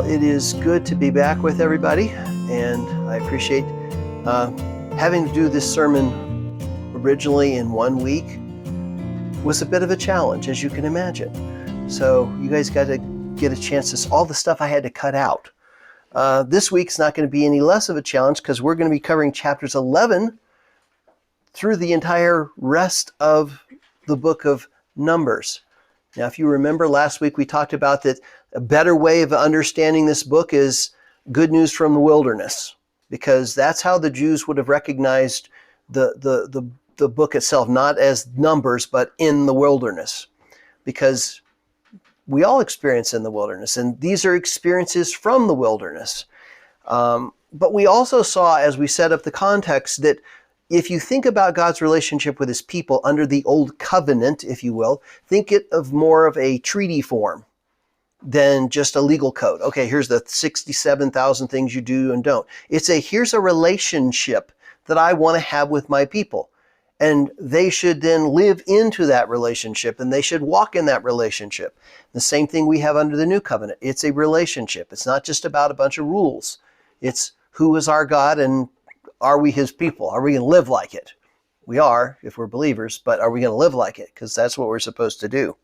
Well, it is good to be back with everybody, and I appreciate having to do this sermon originally in 1 week was a bit of a challenge, as you can imagine. So you guys got to get a chance to see all the stuff I had to cut out. This week's not going to be any less of a challenge because we're going to be covering chapters 11 through the entire rest of the book of Numbers. Now, if you remember last week, we talked about that a better way of understanding this book is good news from the wilderness, because that's how the Jews would have recognized the book itself, not as Numbers, but in the wilderness, because we all experience in the wilderness, and these are experiences from the wilderness. But we also saw, as we set up the context, that if you think about God's relationship with his people under the old covenant, if you will, think it of more of a treaty form than just a legal code. Okay, here's the 67,000 things you do and don't. Here's a relationship that I want to have with my people. And they should then live into that relationship, and they should walk in that relationship. The same thing we have under the new covenant. It's a relationship. It's not just about a bunch of rules. It's who is our God, and are we his people? Are we going to live like it? We are, if we're believers, but are we going to live like it? Because that's what we're supposed to do.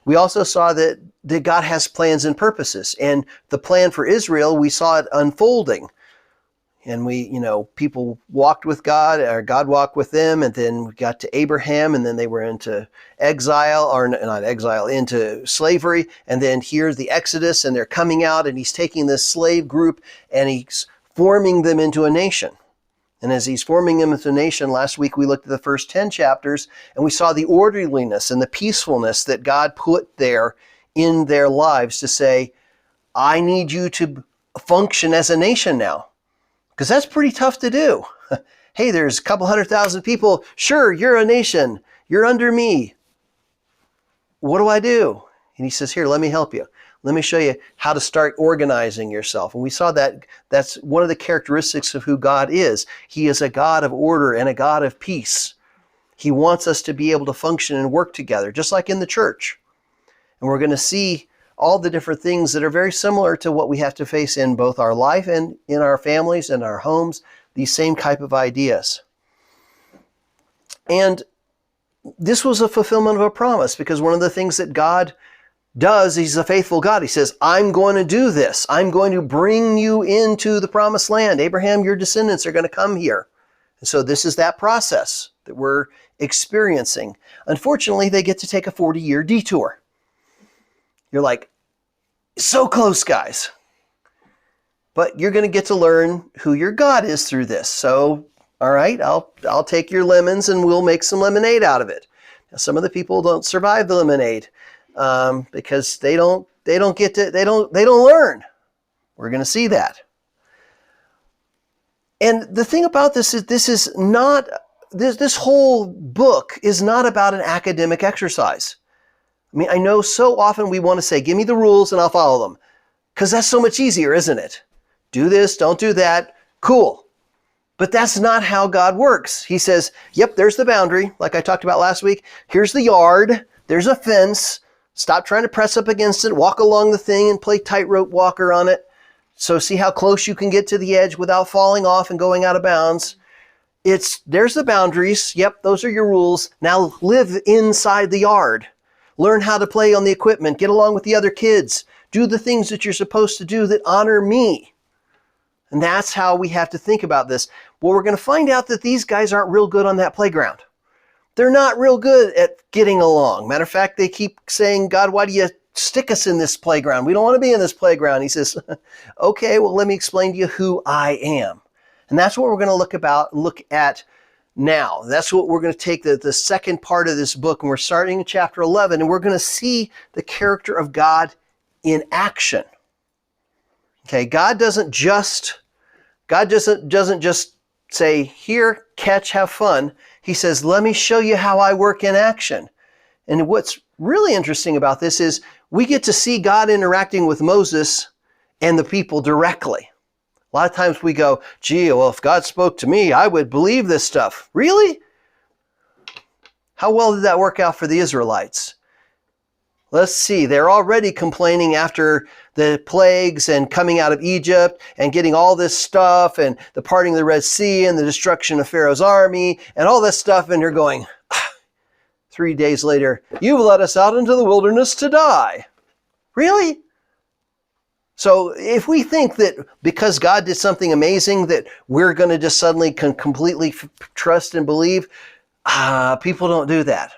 We also saw that God has plans and purposes. And the plan for Israel, we saw it unfolding. And people walked with God, or God walked with them, and then we got to Abraham, and then they were into exile, or not exile, into slavery. And then here's the Exodus, and they're coming out, and he's taking this slave group, and he's forming them into a nation. And as he's forming them into a nation, last week we looked at the first 10 chapters, and we saw the orderliness and the peacefulness that God put there in their lives to say, I need you to function as a nation now. Because that's pretty tough to do. Hey, there's a couple 100,000 people. Sure, you're a nation. You're under me. What do I do? And he says, here, let me help you. Let me show you how to start organizing yourself. And we saw that that's one of the characteristics of who God is. He is a God of order and a God of peace. He wants us to be able to function and work together, just like in the church. And we're going to see all the different things that are very similar to what we have to face in both our life and in our families and our homes, these same type of ideas. And this was a fulfillment of a promise, because one of the things that God does, he's a faithful God. He says, I'm going to do this. I'm going to bring you into the promised land. Abraham, your descendants are going to come here. And so this is that process that we're experiencing. Unfortunately, they get to take a 40-year detour. You're like, so close, guys. But you're going to get to learn who your God is through this. So, all right, I'll take your lemons and we'll make some lemonade out of it. Now, some of the people don't survive the lemonade because they don't learn. We're going to see that. And the thing about this is this whole book is not about an academic exercise. I mean, I know so often we want to say, give me the rules and I'll follow them. Because that's so much easier, isn't it? Do this, don't do that. Cool. But that's not how God works. He says, yep, there's the boundary, like I talked about last week. Here's the yard. There's a fence. Stop trying to press up against it. Walk along the thing and play tightrope walker on it. So see how close you can get to the edge without falling off and going out of bounds. There's the boundaries. Yep, those are your rules. Now live inside the yard. Learn how to play on the equipment. Get along with the other kids. Do the things that you're supposed to do that honor me. And that's how we have to think about this. Well, we're going to find out that these guys aren't real good on that playground. They're not real good at getting along. Matter of fact, they keep saying, God, why do you stick us in this playground? We don't want to be in this playground. He says, okay, well, let me explain to you who I am. And that's what we're going to look at now. That's what we're going to take the second part of this book, and we're starting in chapter 11, and we're going to see the character of God in action. Okay, God doesn't just say, here, catch, have fun. He says, let me show you how I work in action. And what's really interesting about this is we get to see God interacting with Moses and the people directly. A lot of times we go, gee, well, if God spoke to me, I would believe this stuff. Really? How well did that work out for the Israelites? Let's see, they're already complaining after the plagues and coming out of Egypt and getting all this stuff and the parting of the Red Sea and the destruction of Pharaoh's army and all this stuff. And they're going, 3 days later, you've let us out into the wilderness to die. Really? So if we think that because God did something amazing that we're going to just suddenly completely trust and believe, people don't do that.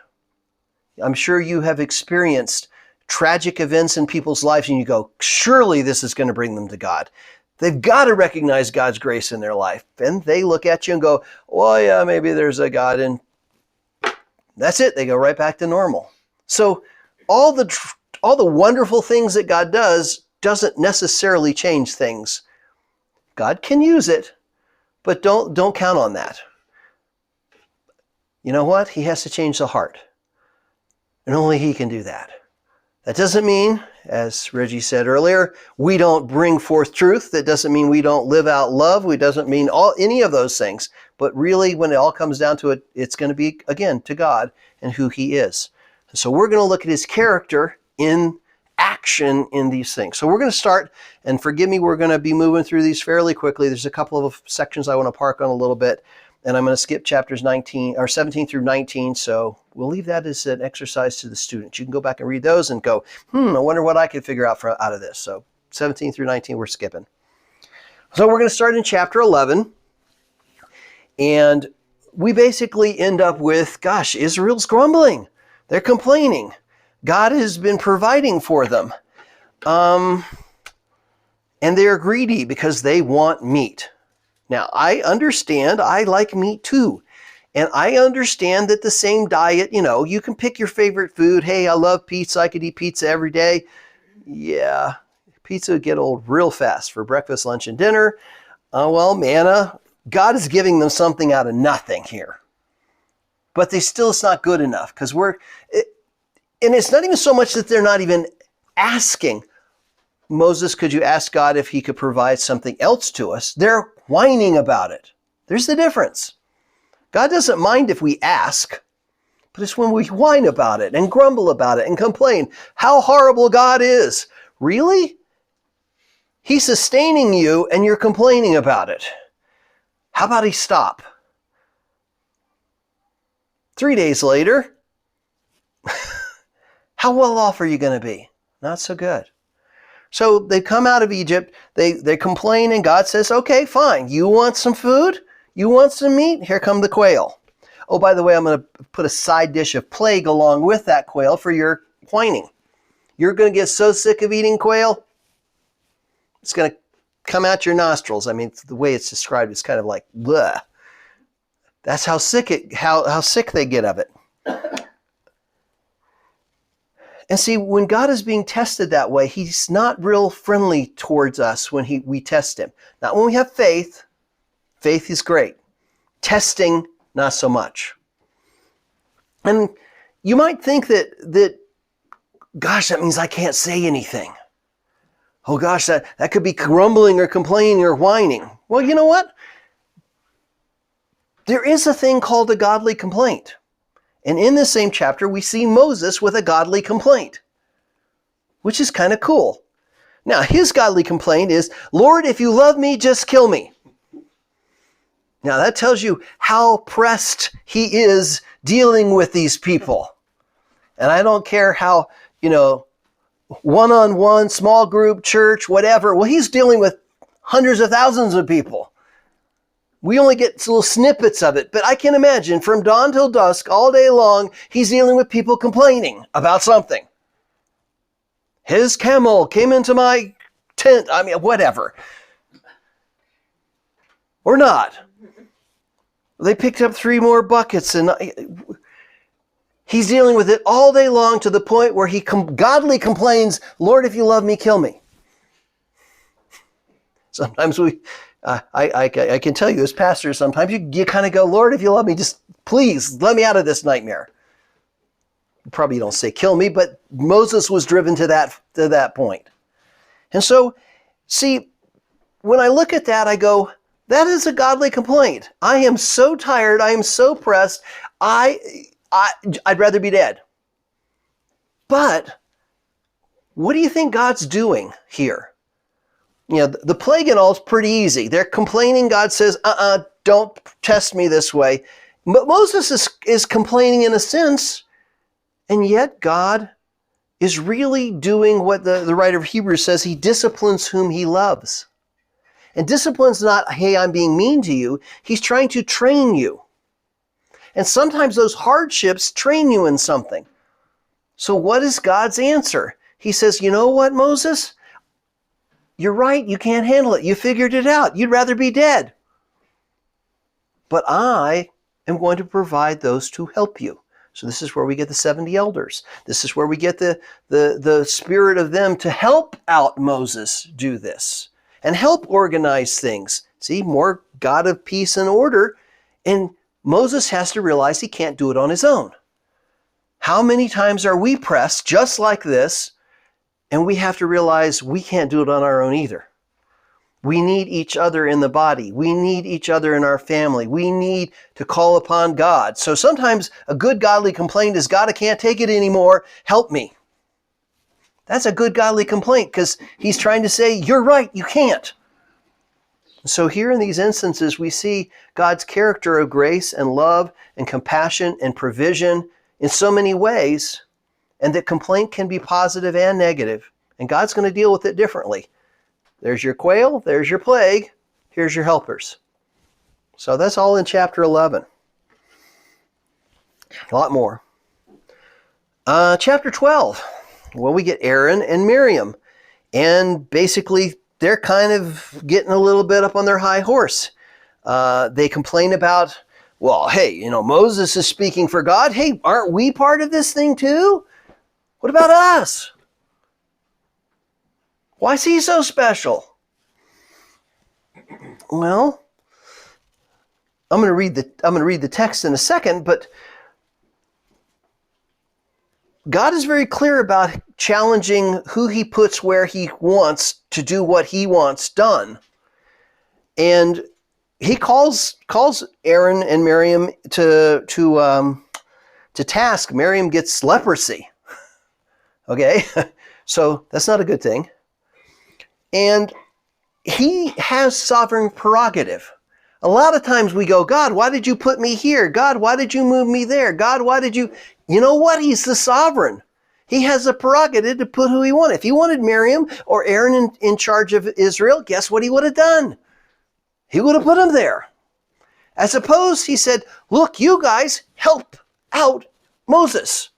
I'm sure you have experienced tragic events in people's lives and you go, surely this is going to bring them to God. They've got to recognize God's grace in their life. And they look at you and go, well, yeah, maybe there's a God. And that's it. They go right back to normal. So all the wonderful things that God does doesn't necessarily change things. God can use it, but don't count on that. You know what? He has to change the heart. And only He can do that. That doesn't mean, as Reggie said earlier, we don't bring forth truth. That doesn't mean we don't live out love. It doesn't mean any of those things. But really, when it all comes down to it, it's going to be, again, to God and who He is. So we're going to look at His character in action in these things. So we're going to start, and forgive me, we're going to be moving through these fairly quickly. There's a couple of sections I want to park on a little bit. And I'm going to skip chapters 17 through 19. So we'll leave that as an exercise to the students. You can go back and read those and go, I wonder what I could figure out out of this. So 17 through 19, we're skipping. So we're going to start in chapter 11. And we basically end up with, gosh, Israel's grumbling. They're complaining. God has been providing for them. And they're greedy because they want meat. Now, I understand, I like meat too. And I understand that the same diet, you can pick your favorite food. Hey, I love pizza. I could eat pizza every day. Yeah, pizza would get old real fast for breakfast, lunch, and dinner. Manna, God is giving them something out of nothing here. But it's not good enough because and it's not even so much that they're not even asking. Moses, could you ask God if He could provide something else to us? They're whining about it. There's the difference. God doesn't mind if we ask, but it's when we whine about it and grumble about it and complain how horrible God is. Really? He's sustaining you and you're complaining about it. How about He stop? 3 days later, how well off are you going to be? Not so good. So they come out of Egypt, they complain, and God says, okay, fine. You want some food? You want some meat? Here come the quail. Oh, by the way, I'm going to put a side dish of plague along with that quail for your whining. You're going to get so sick of eating quail, it's going to come out your nostrils. I mean, the way it's described is kind of like, bleh. That's how sick they get of it. And see, when God is being tested that way, He's not real friendly towards us when we test Him. Not when we have faith. Faith is great. Testing, not so much. And you might think that gosh, that means I can't say anything. Oh gosh, that could be grumbling or complaining or whining. Well, you know what? There is a thing called a godly complaint. And in this same chapter, we see Moses with a godly complaint, which is kind of cool. Now, his godly complaint is, Lord, if you love me, just kill me. Now, that tells you how pressed he is dealing with these people. And I don't care how, one-on-one, small group, church, whatever. Well, he's dealing with hundreds of thousands of people. We only get little snippets of it, but I can imagine from dawn till dusk, all day long, he's dealing with people complaining about something. His camel came into my tent. I mean, whatever. Or not. They picked up 3 more buckets, and he's dealing with it all day long to the point where he godly complains, Lord, if you love me, kill me. Sometimes I can tell you as pastors, sometimes you kind of go, Lord, if you love me, just please let me out of this nightmare. Probably don't say kill me, but Moses was driven to that point. And so, see, when I look at that, I go, that is a godly complaint. I am so tired. I am so pressed. I'd rather be dead. But What do you think God's doing here? The plague and all is pretty easy. They're complaining. God says, don't test me this way. But Moses is complaining in a sense, and yet God is really doing what the writer of Hebrews says. He disciplines whom he loves. And discipline's not, hey, I'm being mean to you. He's trying to train you. And sometimes those hardships train you in something. So what is God's answer? He says, you know what, Moses? You're right, you can't handle it. You figured it out. You'd rather be dead. But I am going to provide those to help you. So this is where we get the 70 elders. This is where we get the spirit of them to help out Moses do this and help organize things. See, more God of peace and order. And Moses has to realize he can't do it on his own. How many times are we pressed just like this, and we have to realize we can't do it on our own either? We need each other in the body. We need each other in our family. We need to call upon God. So sometimes a good godly complaint is, God, I can't take it anymore. Help me. That's a good godly complaint because he's trying to say, you're right, you can't. So here in these instances, we see God's character of grace and love and compassion and provision in so many ways, and that complaint can be positive and negative. And God's going to deal with it differently. There's your quail, there's your plague, here's your helpers. So that's all in chapter 11. A lot more. Chapter 12. Well, we get Aaron and Miriam. And basically, they're kind of getting a little bit up on their high horse. They complain about, well, hey, Moses is speaking for God. Hey, aren't we part of this thing too? What about us? Why is he so special? Well, I'm going to read the text in a second, but God is very clear about challenging who he puts where he wants to do what he wants done. And he calls Aaron and Miriam to task. Miriam gets leprosy. Okay? So that's not a good thing. And he has sovereign prerogative. A lot of times we go, God, why did you put me here? God, why did you move me there? God, why did you... You know what? He's the sovereign. He has the prerogative to put who he wanted. If he wanted Miriam or Aaron in charge of Israel, guess what he would have done? He would have put them there. As opposed, he said, look, you guys help out Moses.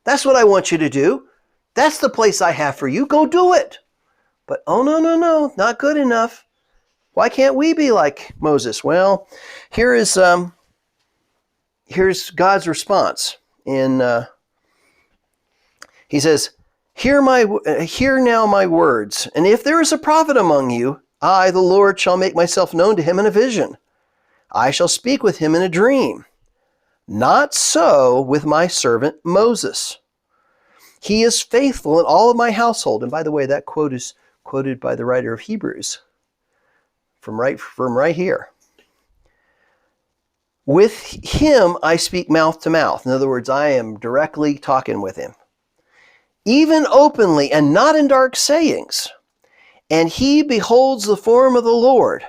That's what I want you to do. That's the place I have for you. Go do it. But oh, no, not good enough. Why can't we be like Moses? Well, here's God's response. He says, hear now my words, and if there is a prophet among you, I, the Lord, shall make myself known to him in a vision. I shall speak with him in a dream. Not so with my servant Moses. He is faithful in all of my household. And by the way, that quote is quoted by the writer of Hebrews from right here. With him I speak mouth to mouth. In other words, I am directly talking with him. Even openly and not in dark sayings. And he beholds the form of the Lord.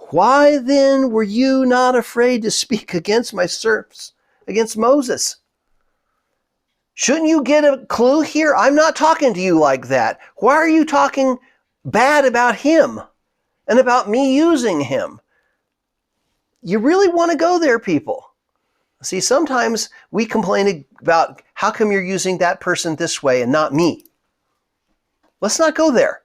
Why then were you not afraid to speak against my servants, against Moses? Shouldn't you get a clue here? I'm not talking to you like that. Why are you talking bad about him and about me using him? You really want to go there, people. See, sometimes we complain about how come you're using that person this way and not me. Let's not go there.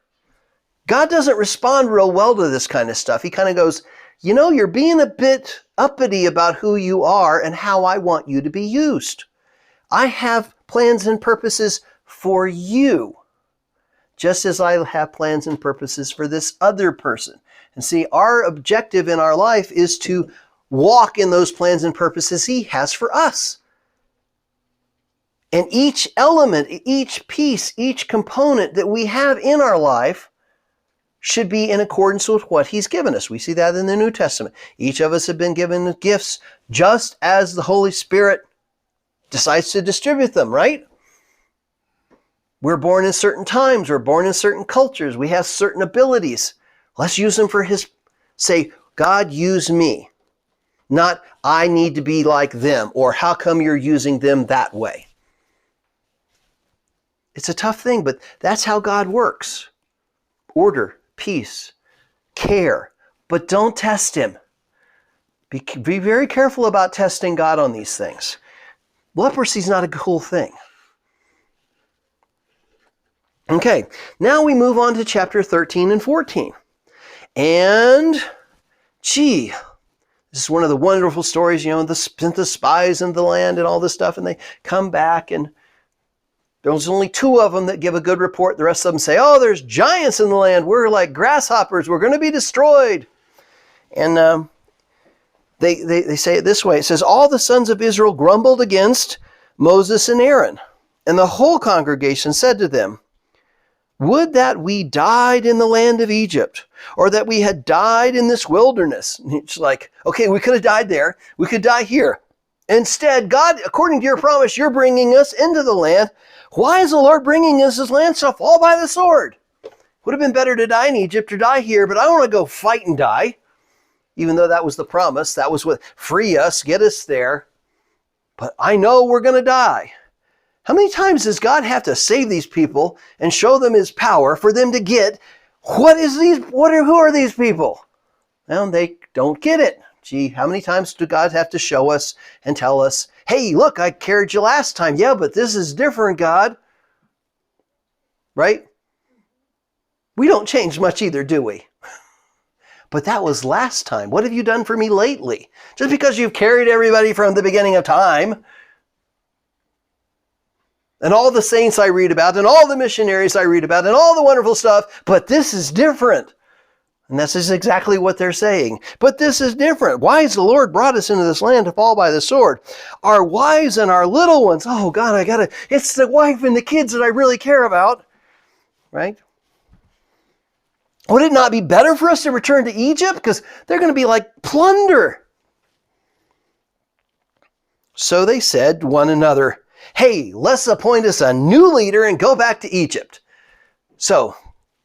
God doesn't respond real well to this kind of stuff. He kind of goes, you're being a bit uppity about who you are and how I want you to be used. I have plans and purposes for you, just as I have plans and purposes for this other person. And see, our objective in our life is to walk in those plans and purposes he has for us. And each element, each piece, each component that we have in our life should be in accordance with what he's given us. We see that in the New Testament. Each of us have been given gifts just as the Holy Spirit decides to distribute them, right? We're born in certain times. We're born in certain cultures. We have certain abilities. Let's use them for say, God, use me. Not, I need to be like them, or how come you're using them that way? It's a tough thing, but that's how God works. Order, peace, care, but don't test him. Be very careful about testing God on these things. Leprosy is not a cool thing. Okay, now we move on to chapter 13 and 14. And, this is one of the wonderful stories, the spies in the land and all this stuff, and they come back, and there's only 2 of them that give a good report. The rest of them say, oh, there's giants in the land. We're like grasshoppers. We're going to be destroyed. And they say it this way. It says, all the sons of Israel grumbled against Moses and Aaron. And the whole congregation said to them, would that we died in the land of Egypt, or that we had died in this wilderness. And it's like, okay, we could have died there. We could die here. Instead, God, according to your promise, you're bringing us into the land. Why is the Lord bringing us this land to fall by the sword? Would have been better to die in Egypt or die here, but I don't want to go fight and die. Even though that was the promise, that was what free us, get us there. But I know we're going to die. How many times does God have to save these people and show them his power for them to get, who are these people? Well, they don't get it. Gee, how many times do God have to show us and tell us, hey, look, I carried you last time. Yeah, but this is different, God. Right? We don't change much either, do we? But that was last time. What have you done for me lately? Just because you've carried everybody from the beginning of time, and all the saints I read about, and all the missionaries I read about, and all the wonderful stuff, but this is different. And this is exactly what they're saying. But this is different. Why has the Lord brought us into this land to fall by the sword? Our wives and our little ones. Oh God, it's the wife and the kids that I really care about. Right? Would it not be better for us to return to Egypt? Because they're going to be like plunder. So they said to one another, hey, let's appoint us a new leader and go back to Egypt. So,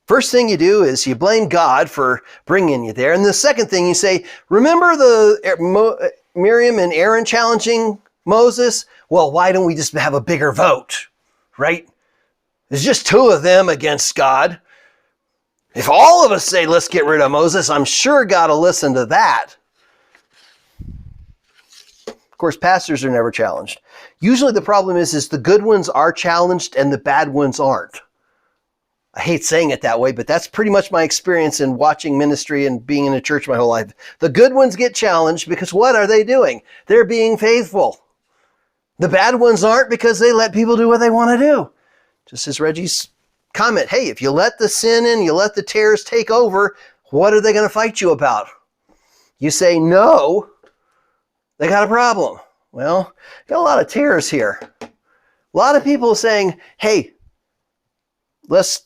first thing you do is you blame God for bringing you there. And the second thing you say, remember the Miriam and Aaron challenging Moses? Well, why don't we just have a bigger vote, right? There's just 2 of them against God. If all of us say, let's get rid of Moses, I'm sure God will listen to that. Of course, pastors are never challenged. Usually the problem is the good ones are challenged and the bad ones aren't. I hate saying it that way, but that's pretty much my experience in watching ministry and being in a church my whole life. The good ones get challenged because what are they doing? They're being faithful. The bad ones aren't because they let people do what they want to do. Just as Reggie's comment, hey, if you let the sin in, you let the tares take over, what are they going to fight you about? You say no, they got a problem. Well, got a lot of tares here. A lot of people saying, hey, let's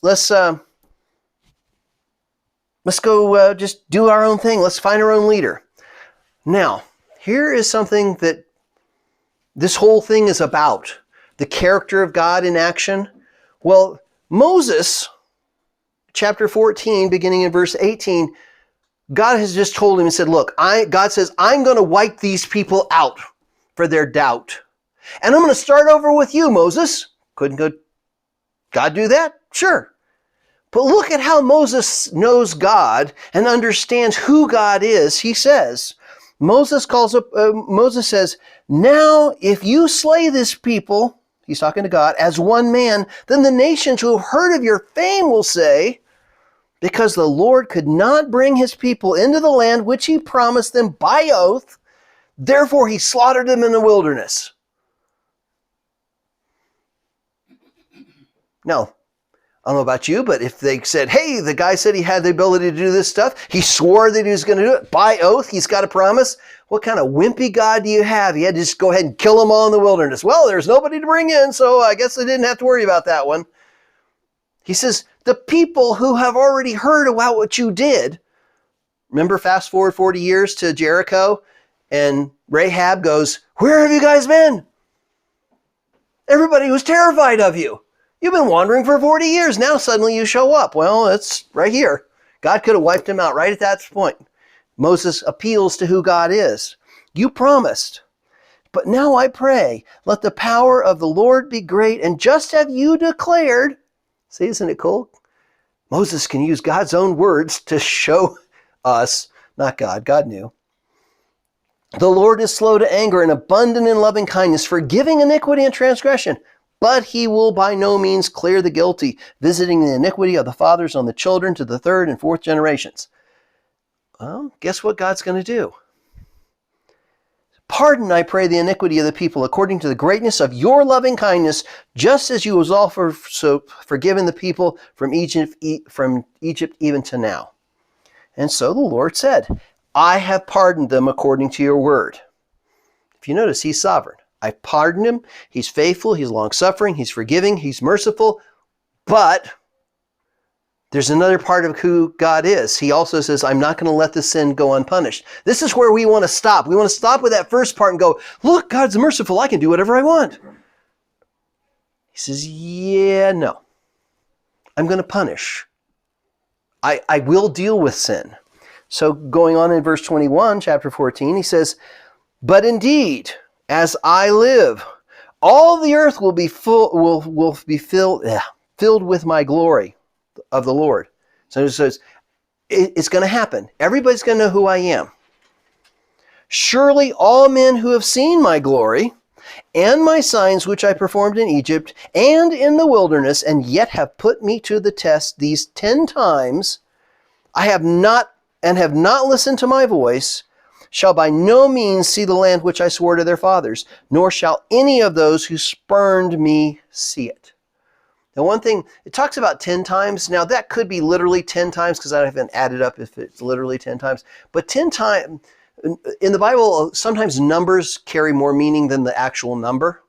go just do our own thing. Let's find our own leader. Now, here is something that this whole thing is about. The character of God in action. Well, Moses, chapter 14, beginning in verse 18, God has just told him and said, look, God says, I'm going to wipe these people out for their doubt. And I'm going to start over with you, Moses. Couldn't God do that? Sure. But look at how Moses knows God and understands who God is. He says, Moses says, now if you slay this people, he's talking to God, as one man, then the nations who have heard of your fame will say, because the Lord could not bring his people into the land which he promised them by oath, therefore he slaughtered them in the wilderness. Now, I don't know about you, but if they said, hey, the guy said he had the ability to do this stuff, he swore that he was going to do it by oath, he's got a promise, what kind of wimpy God do you have? He had to just go ahead and kill them all in the wilderness. Well, there's nobody to bring in, so I guess I didn't have to worry about that one. He says, the people who have already heard about what you did, remember fast forward 40 years to Jericho, and Rahab goes, where have you guys been? Everybody was terrified of you. You've been wandering for 40 years. Now suddenly you show up. Well, it's right here. God could have wiped him out right at that point. Moses appeals to who God is. You promised. But now I pray, let the power of the Lord be great, and just have you declared. See, isn't it cool? Moses can use God's own words to show us, not God. God knew. The Lord is slow to anger and abundant in loving kindness, forgiving iniquity and transgression. But he will by no means clear the guilty, visiting the iniquity of the fathers on the children to the third and fourth generations. Well, guess what God's going to do? Pardon, I pray, the iniquity of the people according to the greatness of your loving kindness, just as you was also forgiven the people from Egypt even to now. And so the Lord said, I have pardoned them according to your word. If you notice, he's sovereign. I pardoned him. He's faithful. He's long-suffering. He's forgiving. He's merciful. But there's another part of who God is. He also says, I'm not going to let the sin go unpunished. This is where we want to stop. We want to stop with that first part and go, look, God's merciful. I can do whatever I want. He says, yeah, no. I'm going to punish. I will deal with sin. So going on in verse 21, chapter 14, he says, but indeed, as I live, all the earth will be filled with my glory of the Lord. So it says, it's going to happen. Everybody's going to know who I am. Surely all men who have seen my glory and my signs which I performed in Egypt and in the wilderness, and yet have put me to the test these 10 times, I have not listened to my voice, shall by no means see the land which I swore to their fathers, nor shall any of those who spurned me see it. Now, one thing, it talks about 10 times. Now, that could be literally 10 times because I haven't added up if it's literally 10 times. But 10 times, in the Bible, sometimes numbers carry more meaning than the actual number.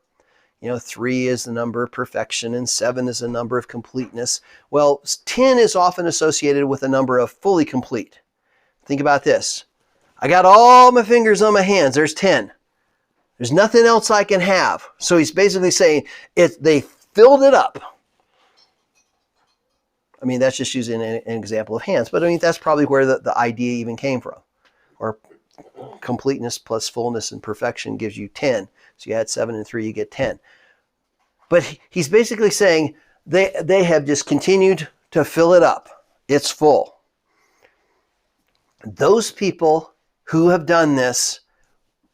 3 is the number of perfection and 7 is the number of completeness. Well, 10 is often associated with a number of fully complete. Think about this. I got all my fingers on my hands. There's 10. There's nothing else I can have. So he's basically saying they filled it up. I mean, that's just using an example of hands. But I mean, that's probably where the idea even came from. Or completeness plus fullness and perfection gives you 10. So you add 7 and 3, you get 10. But he's basically saying they have just continued to fill it up. It's full. Those people who have done this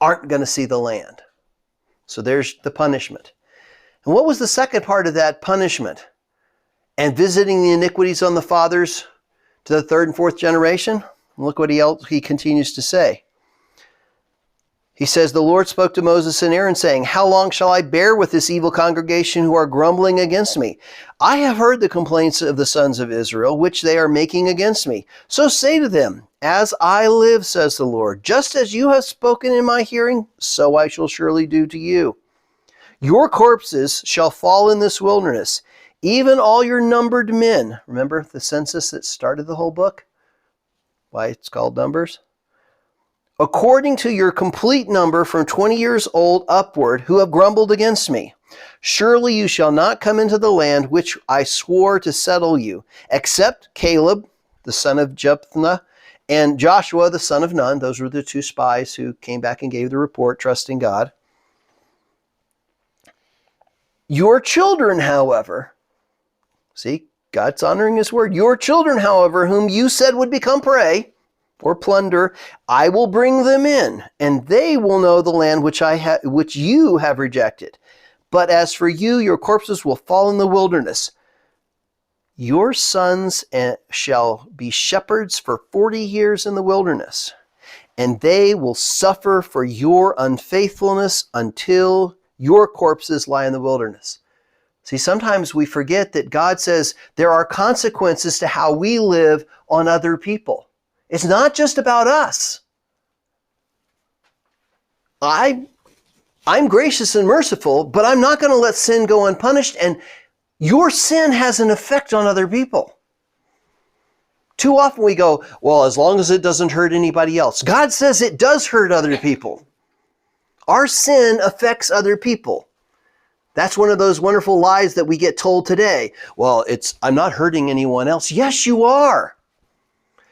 aren't going to see the land. So there's the punishment. And what was the second part of that punishment? And visiting the iniquities on the fathers to the third and fourth generation? Look what he continues to say. He says, the Lord spoke to Moses and Aaron, saying, how long shall I bear with this evil congregation who are grumbling against me? I have heard the complaints of the sons of Israel, which they are making against me. So say to them, as I live, says the Lord, just as you have spoken in my hearing, so I shall surely do to you. Your corpses shall fall in this wilderness, even all your numbered men. Remember the census that started the whole book? Why it's called Numbers? According to your complete number from 20 years old upward, who have grumbled against me. Surely you shall not come into the land which I swore to settle you, except Caleb, the son of Jephunneh, and Joshua, the son of Nun. Those were the 2 spies who came back and gave the report, trusting God. Your children, however, see, God's honoring his word. Your children, however, whom you said would become prey, or plunder, I will bring them in, and they will know the land which you have rejected. But as for you, your corpses will fall in the wilderness. Your sons shall be shepherds for 40 years in the wilderness, and they will suffer for your unfaithfulness until your corpses lie in the wilderness. See, sometimes we forget that God says there are consequences to how we live on other people. It's not just about us. I'm gracious and merciful, but I'm not going to let sin go unpunished, and your sin has an effect on other people. Too often we go, well, as long as it doesn't hurt anybody else. God says it does hurt other people. Our sin affects other people. That's one of those wonderful lies that we get told today. Well, I'm not hurting anyone else. Yes, you are.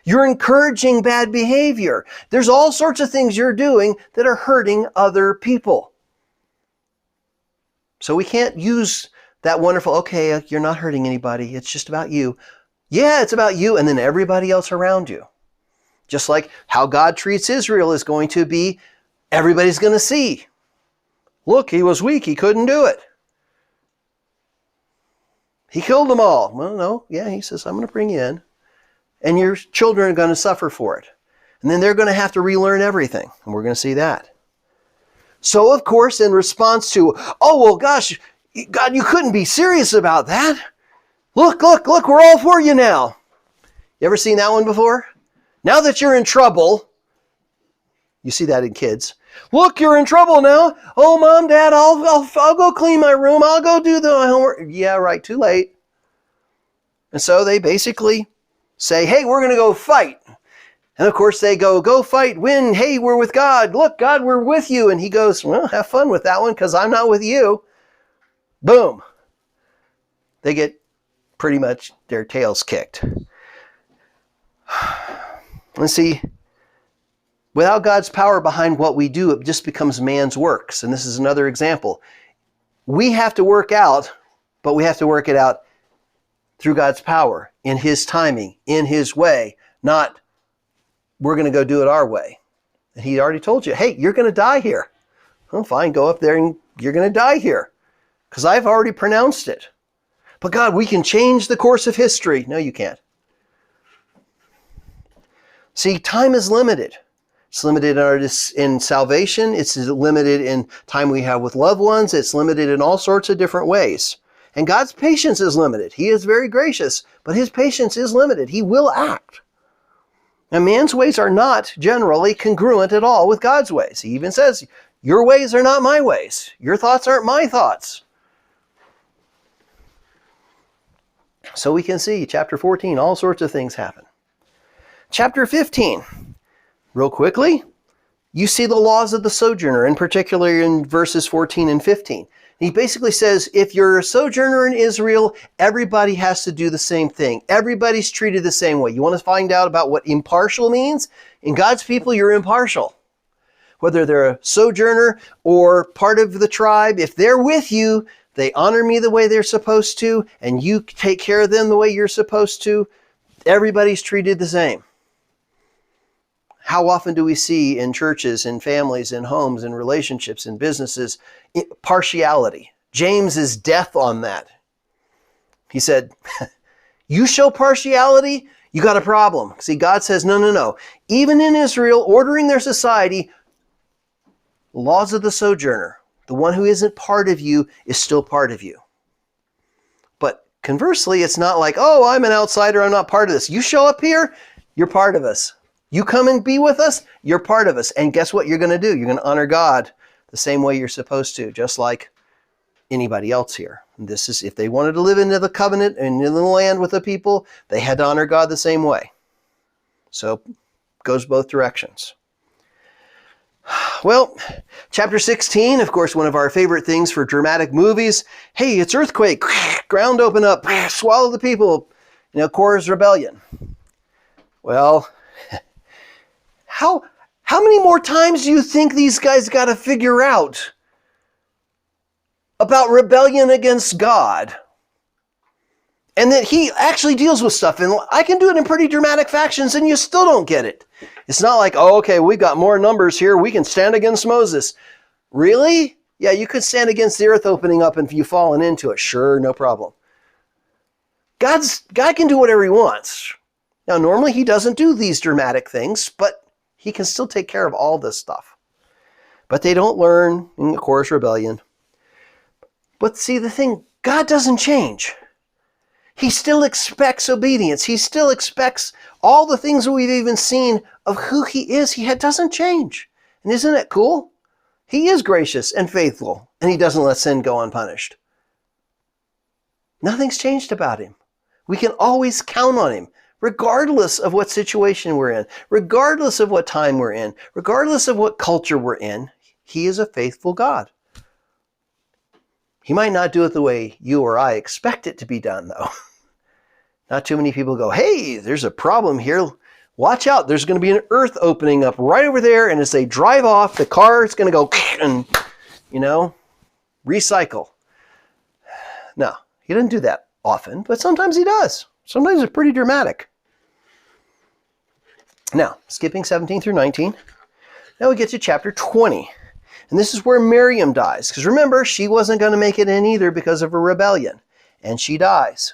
You're encouraging bad behavior. There's all sorts of things you're doing that are hurting other people. So we can't use that wonderful, okay, you're not hurting anybody. It's just about you. Yeah, it's about you and then everybody else around you. Just like how God treats Israel is going to be, everybody's going to see. Look, he was weak. He couldn't do it. He killed them all. Well, no. Yeah, he says, I'm going to bring you in. And your children are going to suffer for it. And then they're going to have to relearn everything. And we're going to see that. So, of course, in response to, oh, well, gosh, God, you couldn't be serious about that. Look, we're all for you now. You ever seen that one before? Now that you're in trouble, you see that in kids. Look, you're in trouble now. Oh, Mom, Dad, I'll go clean my room. I'll go do the homework. Yeah, right, too late. And so they basically say, hey, we're going to go fight. And of course they go fight, win. Hey, we're with God. Look, God, we're with you. And he goes, well, have fun with that one because I'm not with you. Boom. They get pretty much their tails kicked. And see, without God's power behind what we do, it just becomes man's works. And this is another example. We have to work out, but we have to work it out through God's power, in his timing, in his way, not we're going to go do it our way. And he already told you, hey, you're going to die here. Well, fine, go up there and you're going to die here because I've already pronounced it. But God, we can change the course of history. No, you can't. See, time is limited. It's limited in salvation. It's limited in time we have with loved ones. It's limited in all sorts of different ways. And God's patience is limited. He is very gracious, but his patience is limited. He will act. And man's ways are not generally congruent at all with God's ways. He even says, your ways are not my ways. Your thoughts aren't my thoughts. So we can see, chapter 14, all sorts of things happen. Chapter 15, real quickly, you see the laws of the sojourner, in particular in verses 14 and 15. He basically says, if you're a sojourner in Israel, everybody has to do the same thing. Everybody's treated the same way. You want to find out about what impartial means? In God's people, you're impartial. Whether they're a sojourner or part of the tribe, if they're with you, they honor me the way they're supposed to, and you take care of them the way you're supposed to. Everybody's treated the same. How often do we see in churches, in families, in homes, in relationships, in businesses, partiality? James is death on that. He said, you show partiality, you got a problem. See, God says, no. Even in Israel, ordering their society, laws of the sojourner, the one who isn't part of you is still part of you. But conversely, it's not like, oh, I'm an outsider, I'm not part of this. You show up here, you're part of us. You come and be with us, you're part of us. And guess what you're going to do? You're going to honor God the same way you're supposed to, just like anybody else here. And this is, if they wanted to live into the covenant and in the land with the people, they had to honor God the same way. So it goes both directions. Well, chapter 16, of course, one of our favorite things for dramatic movies. Hey, it's earthquake, ground open up, swallow the people, Korah's rebellion. Well, how many more times do you think these guys got to figure out about rebellion against God? And that he actually deals with stuff. And I can do it in pretty dramatic fashions and you still don't get it. It's not like, oh, okay, we've got more numbers here. We can stand against Moses. Really? Yeah, you could stand against the earth opening up and you falling into it. Sure, no problem. God can do whatever he wants. Now, normally he doesn't do these dramatic things, but he can still take care of all this stuff. But they don't learn in the Korah's rebellion. But see, the thing, God doesn't change. He still expects obedience. He still expects all the things that we've even seen of who he is. He doesn't change. And isn't it cool? He is gracious and faithful, and he doesn't let sin go unpunished. Nothing's changed about him. We can always count on him, regardless of what situation we're in, regardless of what time we're in, regardless of what culture we're in. He is a faithful God. He might not do it the way you or I expect it to be done, though. Not too many people go, hey, there's a problem here. Watch out. There's going to be an earth opening up right over there. And as they drive off, the car is going to go and, recycle. No, he doesn't do that often, but sometimes he does. Sometimes it's pretty dramatic. Now, skipping 17 through 19. Now we get to chapter 20. And this is where Miriam dies. Because remember, she wasn't going to make it in either because of a rebellion. And she dies.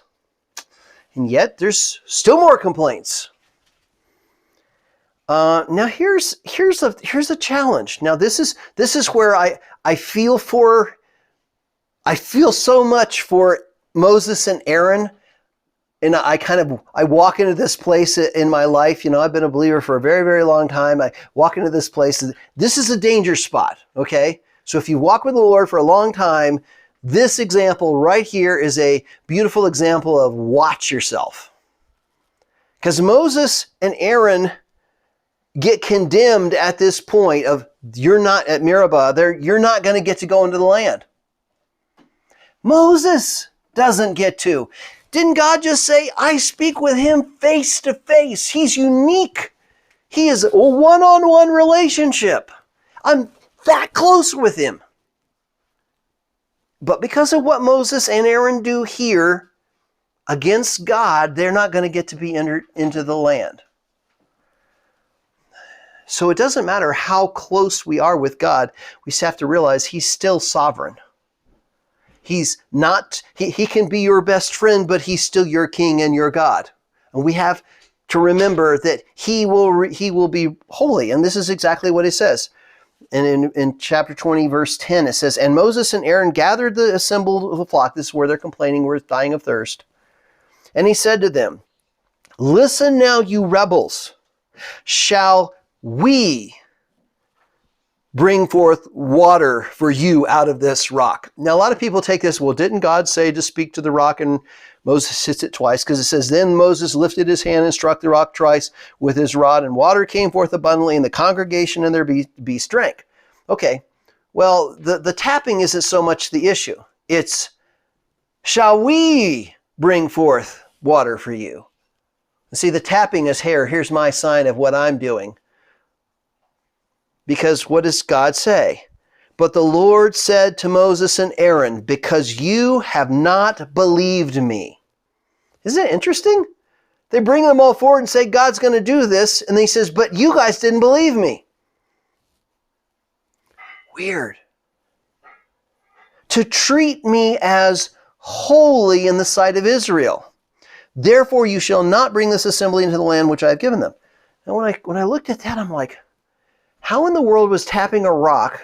And yet, there's still more complaints. Now here's a challenge. Now this is where I feel so much for Moses and Aaron. And I walk into this place in my life. I've been a believer for a very, very long time. I walk into this place. This is a danger spot, okay? So if you walk with the Lord for a long time, this example right here is a beautiful example of watch yourself. Because Moses and Aaron get condemned at this point of you're not at Meribah, you're not going to get to go into the land. Moses doesn't get to. Didn't God just say, I speak with him face to face? He's unique. He is a one-on-one relationship. I'm that close with him. But because of what Moses and Aaron do here against God, they're not going to get to be entered into the land. So it doesn't matter how close we are with God. We just have to realize he's still sovereign. He's not, he can be your best friend, but he's still your king and your God. And we have to remember that he will be holy. And this is exactly what it says. And in chapter 20, verse 10, it says, and Moses and Aaron gathered the assembled flock. This is where they're complaining, we're dying of thirst. And he said to them, listen now, you rebels, shall we bring forth water for you out of this rock? Now, a lot of people take this, well, didn't God say to speak to the rock? And Moses hits it twice, because it says, then Moses lifted his hand and struck the rock twice with his rod, and water came forth abundantly, and the congregation and their beast drank. Okay, well, the tapping isn't so much the issue. It's, shall we bring forth water for you? See, the tapping is here. Here's my sign of what I'm doing. Because what does God say? But the Lord said to Moses and Aaron, because you have not believed me. Isn't it interesting? They bring them all forward and say, God's going to do this. And then he says, but you guys didn't believe me. Weird. To treat me as holy in the sight of Israel. Therefore you shall not bring this assembly into the land which I have given them. And when I looked at that, I'm like, how in the world was tapping a rock?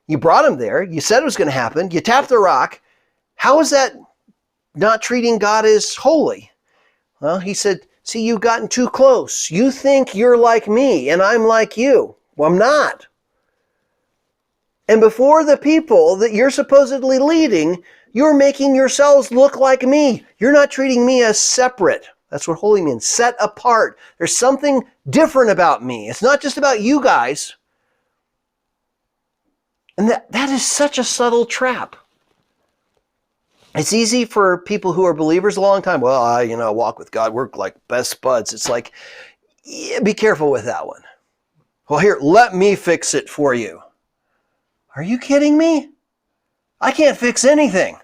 You brought him there. You said it was going to happen. You tapped the rock. How is that not treating God as holy? Well, he said, see, you've gotten too close. You think you're like me and I'm like you. Well, I'm not. And before the people that you're supposedly leading, you're making yourselves look like me. You're not treating me as separate. That's what holy means, set apart. There's something different about me. It's not just about you guys. And that is such a subtle trap. It's easy for people who are believers a long time. Well, I walk with God. We're like best buds. It's like, yeah, be careful with that one. Well, here, let me fix it for you. Are you kidding me? I can't fix anything.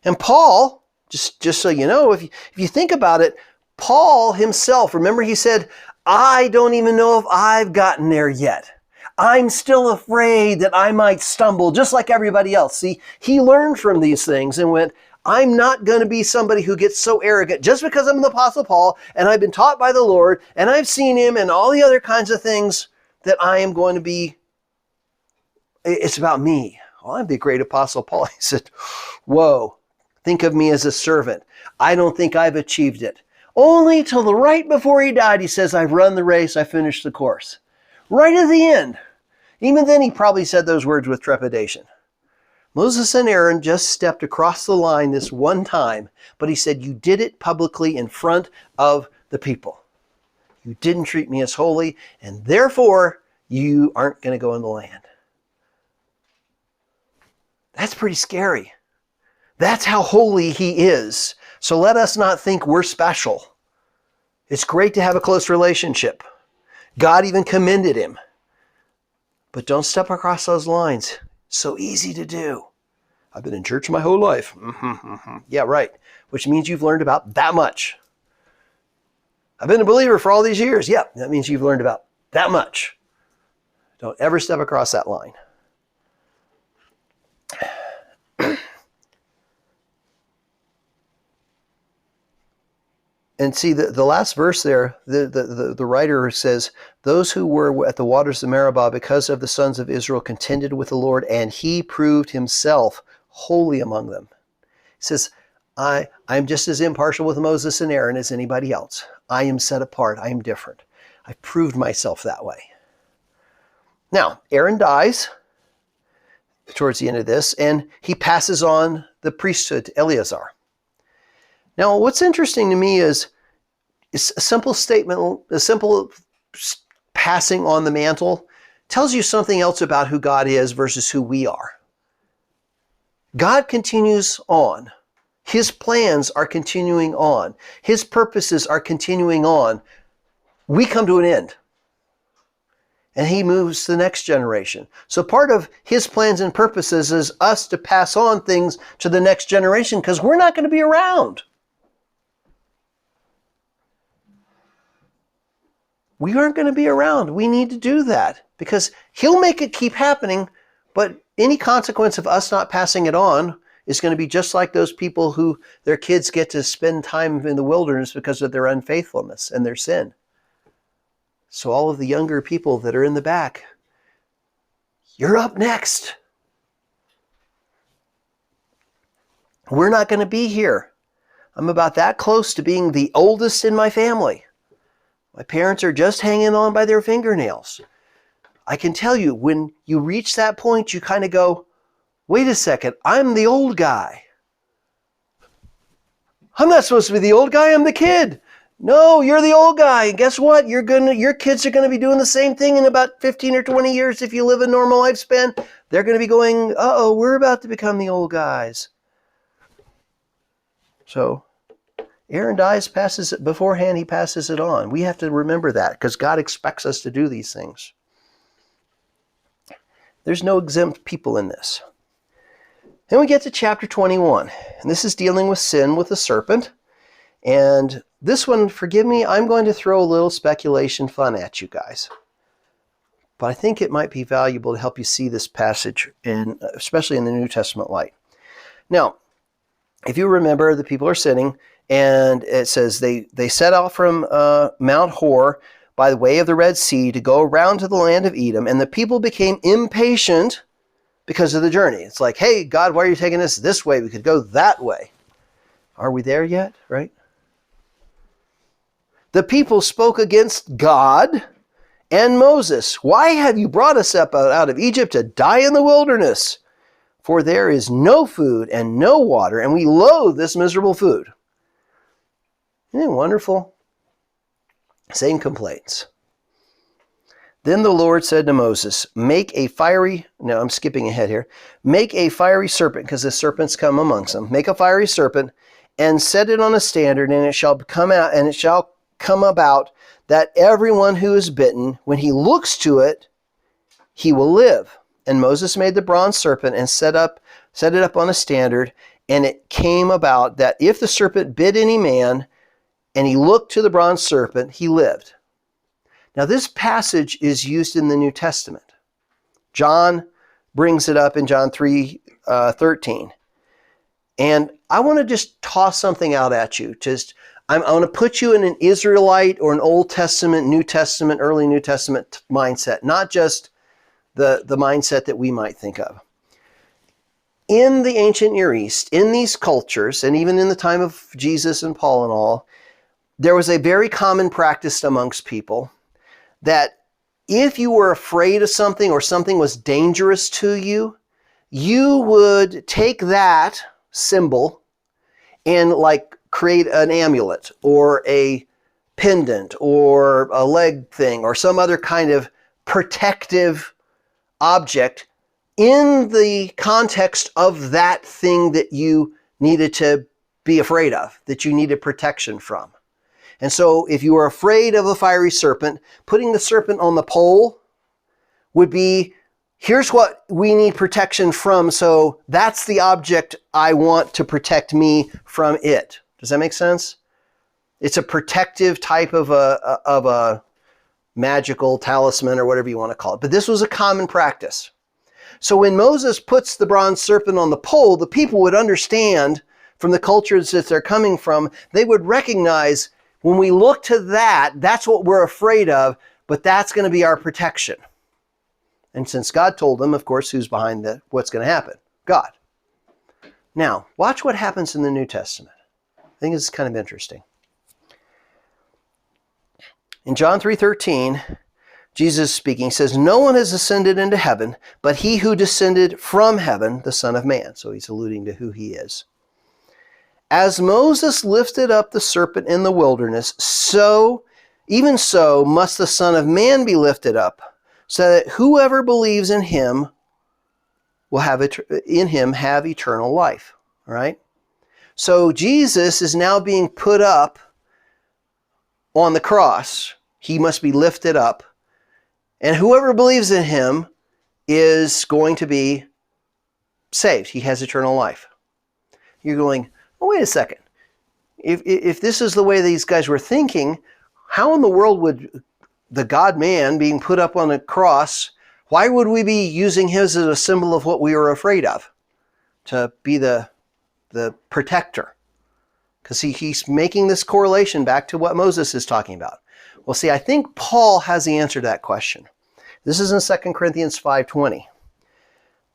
And Paul, just so you know, if you think about it, Paul himself, remember he said, I don't even know if I've gotten there yet. I'm still afraid that I might stumble just like everybody else. See, he learned from these things and went, I'm not going to be somebody who gets so arrogant just because I'm the Apostle Paul and I've been taught by the Lord and I've seen him and all the other kinds of things that I am going to be, it's about me. Well, I'm the great Apostle Paul. He said, whoa, think of me as a servant. I don't think I've achieved it. Only till the right before he died, he says, I've run the race, I finished the course. Right at the end. Even then, he probably said those words with trepidation. Moses and Aaron just stepped across the line this one time, but he said, you did it publicly in front of the people. You didn't treat me as holy, and therefore, you aren't going to go in the land. That's pretty scary. That's how holy he is. So let us not think we're special. It's great to have a close relationship. God even commended him. But don't step across those lines. So easy to do. I've been in church my whole life. Yeah, right. Which means you've learned about that much. I've been a believer for all these years. Yeah, that means you've learned about that much. Don't ever step across that line. And see, the last verse there, the writer says, those who were at the waters of Meribah because of the sons of Israel contended with the Lord, and he proved himself holy among them. He says, I'm just as impartial with Moses and Aaron as anybody else. I am set apart. I am different. I proved myself that way. Now, Aaron dies towards the end of this, and he passes on the priesthood to Eleazar. Now, what's interesting to me is a simple statement, a simple passing on the mantle tells you something else about who God is versus who we are. God continues on. His plans are continuing on. His purposes are continuing on. We come to an end. And he moves to the next generation. So part of his plans and purposes is us to pass on things to the next generation because we're not going to be around. We aren't going to be around. We need to do that because he'll make it keep happening, but any consequence of us not passing it on is going to be just like those people who their kids get to spend time in the wilderness because of their unfaithfulness and their sin. So all of the younger people that are in the back, you're up next. We're not going to be here. I'm about that close to being the oldest in my family. My parents are just hanging on by their fingernails. I can tell you, when you reach that point, you kind of go, wait a second, I'm the old guy. I'm not supposed to be the old guy, I'm the kid. No, you're the old guy. And guess what? Your kids are going to be doing the same thing in about 15 or 20 years if you live a normal lifespan. They're going to be going, uh-oh, we're about to become the old guys. So Aaron dies, passes it beforehand, he passes it on. We have to remember that because God expects us to do these things. There's no exempt people in this. Then we get to chapter 21, and this is dealing with sin with the serpent. And this one, forgive me, I'm going to throw a little speculation fun at you guys. But I think it might be valuable to help you see this passage, especially in the New Testament light. Now, if you remember, the people are sitting, and it says they set out from Mount Hor by the way of the Red Sea to go around to the land of Edom, and the people became impatient because of the journey. It's like, hey, God, why are you taking us this way? We could go that way. Are we there yet, right? The people spoke against God and Moses. Why have you brought us up out of Egypt to die in the wilderness? For there is no food and no water, and we loathe this miserable food. Isn't it wonderful? Same complaints. Then the Lord said to Moses, make a fiery serpent, because the serpents come amongst them. Make a fiery serpent and set it on a standard, and it shall come about that everyone who is bitten, when he looks to it, he will live. And Moses made the bronze serpent and set it up on a standard, and it came about that if the serpent bit any man, and he looked to the bronze serpent, he lived. Now this passage is used in the New Testament. John brings it up in John 3:13. And I want to just toss something out at you. I want to put you in an Israelite or an Old Testament, New Testament, early New Testament mindset, not just the mindset that we might think of. In the ancient Near East, in these cultures, and even in the time of Jesus and Paul and all, there was a very common practice amongst people that if you were afraid of something or something was dangerous to you, you would take that symbol and create an amulet or a pendant or a leg thing or some other kind of protective object in the context of that thing that you needed to be afraid of, that you needed protection from. And so if you were afraid of the fiery serpent, putting the serpent on the pole would be, here's what we need protection from, so that's the object I want to protect me from it. Does that make sense? It's a protective type of a magical talisman or whatever you want to call it. But this was a common practice. So when Moses puts the bronze serpent on the pole, the people would understand from the cultures that they're coming from, they would recognize when we look to that, that's what we're afraid of, but that's going to be our protection. And since God told them, of course, who's behind what's going to happen? God. Now, watch what happens in the New Testament. I think it's kind of interesting. In John 3:13, Jesus speaking says, "No one has ascended into heaven, but he who descended from heaven, the Son of Man." So he's alluding to who he is. "As Moses lifted up the serpent in the wilderness, even so must the Son of Man be lifted up, so that whoever believes in him will have eternal life." All right? So Jesus is now being put up on the cross. He must be lifted up. And whoever believes in him is going to be saved. He has eternal life. You're going, oh, wait a second. If this is the way these guys were thinking, how in the world would the God-man being put up on a cross, why would we be using him as a symbol of what we were afraid of? To be the protector. Because he's making this correlation back to what Moses is talking about. Well, see, I think Paul has the answer to that question. This is in 2 Corinthians 5:20.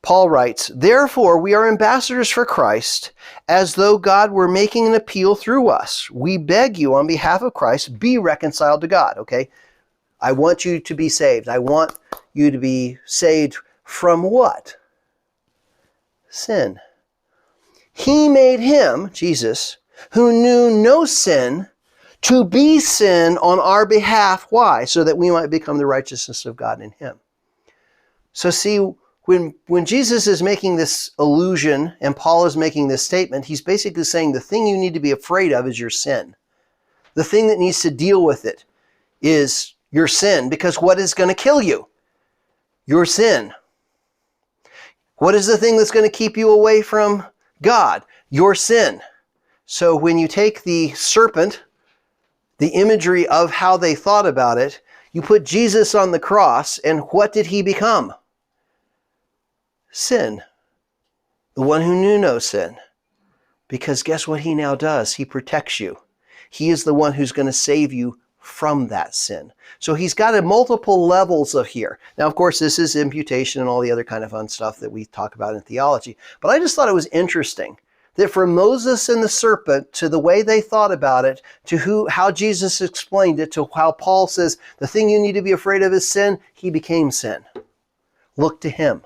Paul writes, "Therefore we are ambassadors for Christ, as though God were making an appeal through us. We beg you on behalf of Christ, be reconciled to God." Okay? I want you to be saved. I want you to be saved from what? Sin. He made him, Jesus, who knew no sin, to be sin on our behalf. Why? So that we might become the righteousness of God in him. So see, when Jesus is making this allusion and Paul is making this statement, he's basically saying the thing you need to be afraid of is your sin. The thing that needs to deal with it is your sin, because what is going to kill you? Your sin. What is the thing that's going to keep you away from God? Your sin. So when you take the serpent, the imagery of how they thought about it, you put Jesus on the cross, and what did he become? Sin. The one who knew no sin. Because guess what he now does? He protects you. He is the one who's going to save you from that sin. So he's got a multiple levels of here. Now, of course, this is imputation and all the other kind of fun stuff that we talk about in theology. But I just thought it was interesting that from Moses and the serpent to the way they thought about it, to how Jesus explained it, to how Paul says the thing you need to be afraid of is sin, he became sin. Look to him,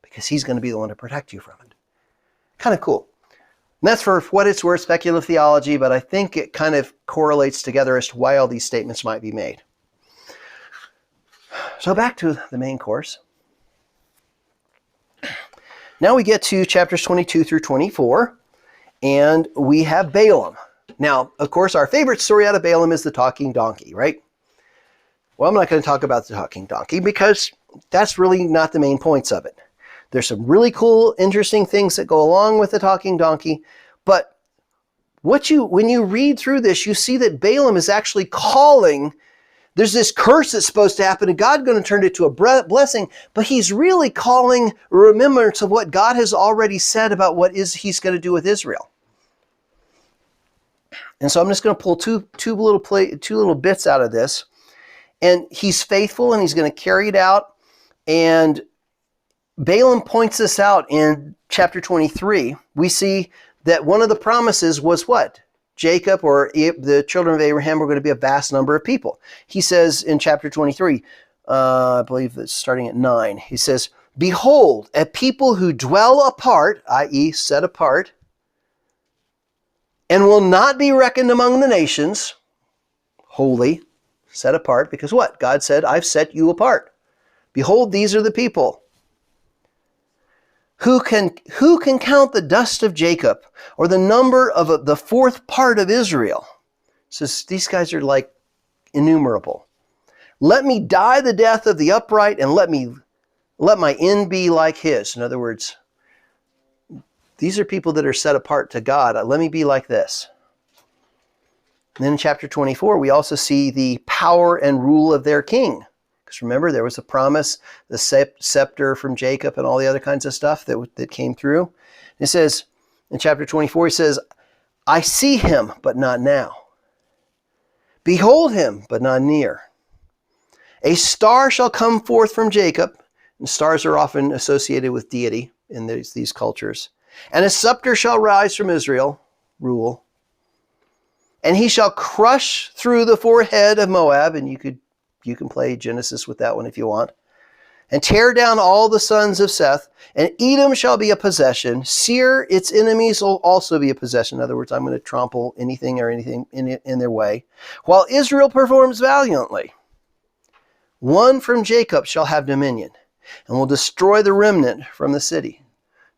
because he's going to be the one to protect you from it. Kind of cool. And that's for what it's worth, speculative theology, but I think it kind of correlates together as to why all these statements might be made. So back to the main course. Now we get to chapters 22 through 24, and we have Balaam. Now, of course, our favorite story out of Balaam is the talking donkey, right? Well, I'm not going to talk about the talking donkey because that's really not the main points of it. There's some really cool, interesting things that go along with the talking donkey, but when you read through this, you see that Balaam is actually calling. There's this curse that's supposed to happen, and God's going to turn it to a blessing, but he's really calling a remembrance of what God has already said about what he's going to do with Israel. And so I'm just going to pull two little bits out of this. And he's faithful, and he's going to carry it out. And Balaam points this out in chapter 23. We see that one of the promises was what? Jacob, or the children of Abraham, were going to be a vast number of people. He says in chapter 23, I believe it's starting at 9, he says, "Behold, a people who dwell apart," i.e. set apart, "and will not be reckoned among the nations," holy, set apart, because what? God said, "I've set you apart. Behold, these are the people." Who can count the dust of Jacob, or the number of the fourth part of Israel? So these guys are like innumerable. Let me die the death of the upright, and let my end be like his. In other words, these are people that are set apart to God. Let me be like this. And then in chapter 24, we also see the power and rule of their king. Because remember, there was a promise, the scepter from Jacob and all the other kinds of stuff that came through. It says, in chapter 24, he says, I see him, but not now. Behold him, but not near. A star shall come forth from Jacob, and stars are often associated with deity in these cultures. And a scepter shall rise from Israel, rule. And he shall crush through the forehead of Moab, and you can play Genesis with that one if you want, and tear down all the sons of Seth, and Edom shall be a possession. Seir, its enemies, will also be a possession. In other words, I'm going to trample anything in their way. While Israel performs valiantly, one from Jacob shall have dominion, and will destroy the remnant from the city.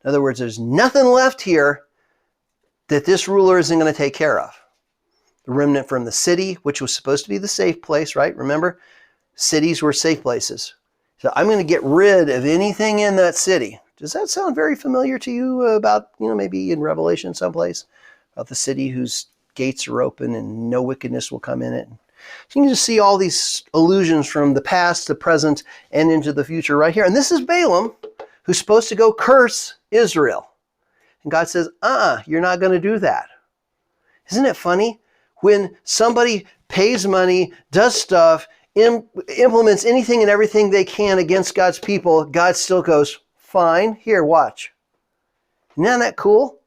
In other words, there's nothing left here that this ruler isn't going to take care of. The remnant from the city, which was supposed to be the safe place, right? Remember, cities were safe places. So I'm going to get rid of anything in that city. Does that sound very familiar to you about, maybe in Revelation someplace, about the city whose gates are open and no wickedness will come in it? So you can just see all these allusions from the past, the present, and into the future right here. And this is Balaam, who's supposed to go curse Israel. And God says, you're not going to do that. Isn't it funny? When somebody pays money, does stuff, implements anything and everything they can against God's people, God still goes, fine, here, watch. Isn't that cool?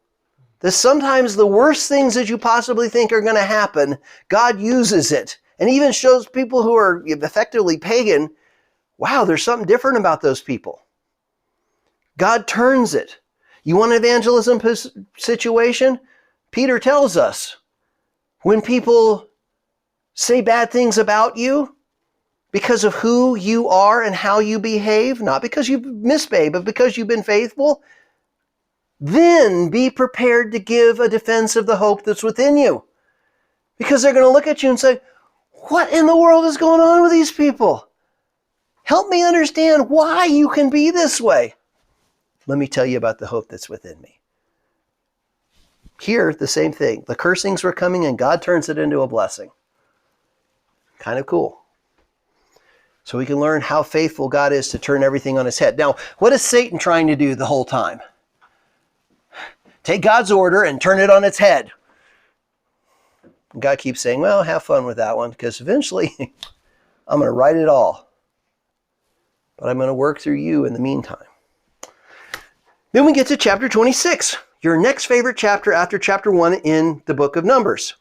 That sometimes the worst things that you possibly think are going to happen, God uses it. And even shows people who are effectively pagan, wow, there's something different about those people. God turns it. You want an evangelism situation? Peter tells us, when people say bad things about you because of who you are and how you behave, not because you've misbehaved, but because you've been faithful, then be prepared to give a defense of the hope that's within you. Because they're going to look at you and say, what in the world is going on with these people? Help me understand why you can be this way. Let me tell you about the hope that's within me. Here, the same thing. The cursings were coming and God turns it into a blessing. Kind of cool. So we can learn how faithful God is to turn everything on his head. Now, what is Satan trying to do the whole time? Take God's order and turn it on its head. And God keeps saying, well, have fun with that one, because eventually I'm going to write it all. But I'm going to work through you in the meantime. Then we get to chapter 26. Your next favorite chapter after chapter 1 in the book of Numbers.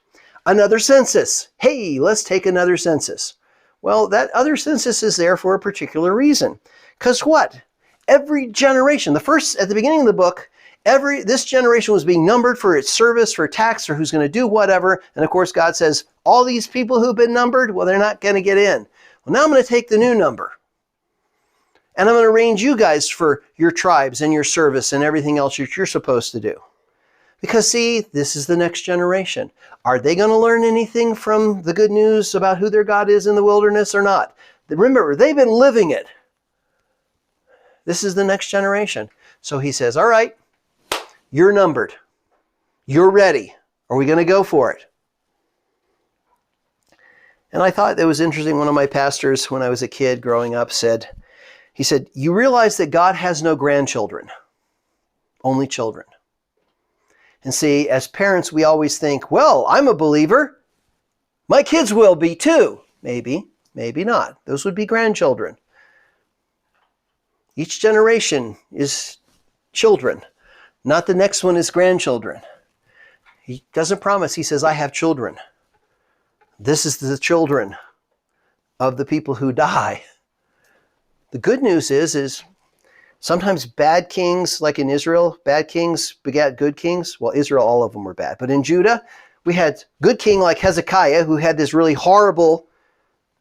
Another census. Hey, let's take another census. Well, that other census is there for a particular reason. Because what? Every generation, at the beginning of the book, this generation was being numbered for its service, for tax, or who's going to do whatever. And of course, God says, all these people who've been numbered, well, they're not going to get in. Well, now I'm going to take the new number. And I'm going to arrange you guys for your tribes and your service and everything else that you're supposed to do. Because see, this is the next generation. Are they going to learn anything from the good news about who their God is in the wilderness or not? Remember, they've been living it. This is the next generation. So he says, all right, you're numbered. You're ready. Are we going to go for it? And I thought that was interesting. One of my pastors, when I was a kid growing up, said, you realize that God has no grandchildren, only children. And see, as parents, we always think, well, I'm a believer. My kids will be too. Maybe, maybe not. Those would be grandchildren. Each generation is children. Not the next one is grandchildren. He doesn't promise. He says, I have children. This is the children of the people who die. The good news is sometimes bad kings, like in Israel, bad kings begat good kings. Well, Israel, all of them were bad. But in Judah, we had good king like Hezekiah, who had this really horrible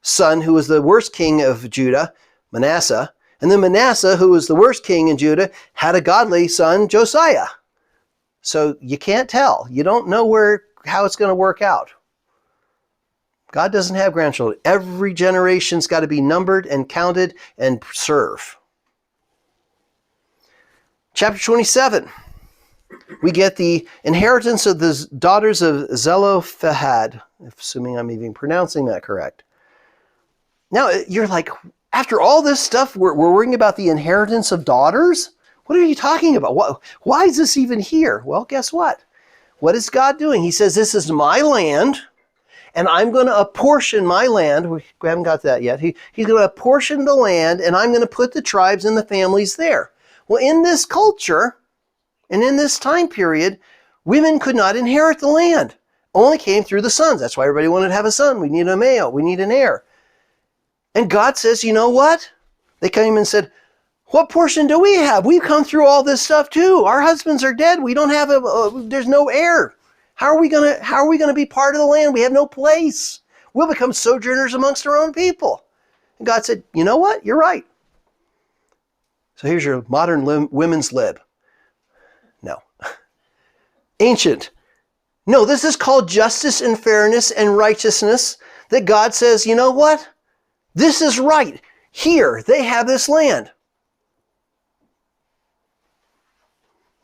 son who was the worst king of Judah, Manasseh. And then Manasseh, who was the worst king in Judah, had a godly son, Josiah. So you can't tell. You don't know how it's going to work out. God doesn't have grandchildren. Every generation's got to be numbered and counted and serve. Chapter 27. We get the inheritance of the daughters of Zelophehad, assuming I'm even pronouncing that correct. Now, you're like, after all this stuff, we're worrying about the inheritance of daughters? What are you talking about? Why is this even here? Well, guess what? What is God doing? He says, this is my land, and I'm going to apportion my land. We haven't got that yet. He's going to apportion the land, and I'm going to put the tribes and the families there. Well, in this culture, and in this time period, women could not inherit the land. Only came through the sons. That's why everybody wanted to have a son. We need a male. We need an heir. And God says, you know what? They came and said, what portion do we have? We've come through all this stuff too. Our husbands are dead. We don't have there's no heir. How are we going to be part of the land? We have no place. We'll become sojourners amongst our own people. And God said, you know what? You're right. So here's your modern women's lib. No. Ancient. No, this is called justice and fairness and righteousness, that God says, you know what? This is right. Here, they have this land.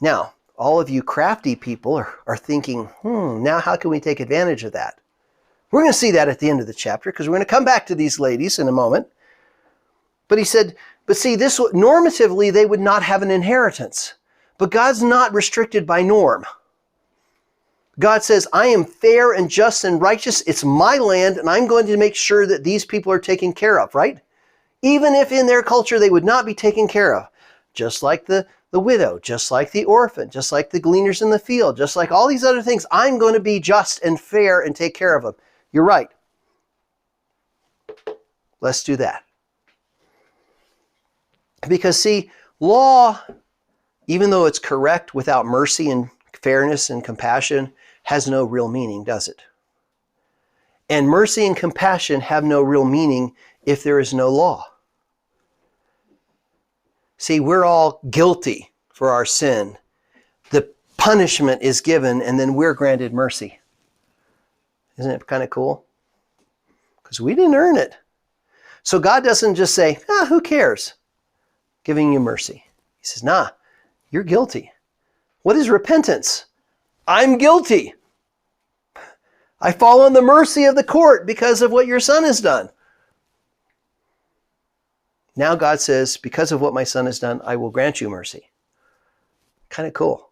Now, all of you crafty people are thinking, now how can we take advantage of that? We're going to see that at the end of the chapter, because we're going to come back to these ladies in a moment. But he said, but see, normatively, they would not have an inheritance. But God's not restricted by norm. God says, I am fair and just and righteous. It's my land, and I'm going to make sure that these people are taken care of, right? Even if in their culture they would not be taken care of. Just like the widow, just like the orphan, just like the gleaners in the field, just like all these other things. I'm going to be just and fair and take care of them. You're right. Let's do that. Because see, law, even though it's correct without mercy and fairness and compassion, has no real meaning, does it? And mercy and compassion have no real meaning if there is no law. See, we're all guilty for our sin. The punishment is given, and then we're granted mercy. Isn't it kind of cool? Because we didn't earn it. So God doesn't just say, who cares? Giving you mercy. He says, nah, you're guilty. What is repentance? I'm guilty. I fall on the mercy of the court because of what your son has done. Now God says, because of what my son has done, I will grant you mercy. Kind of cool.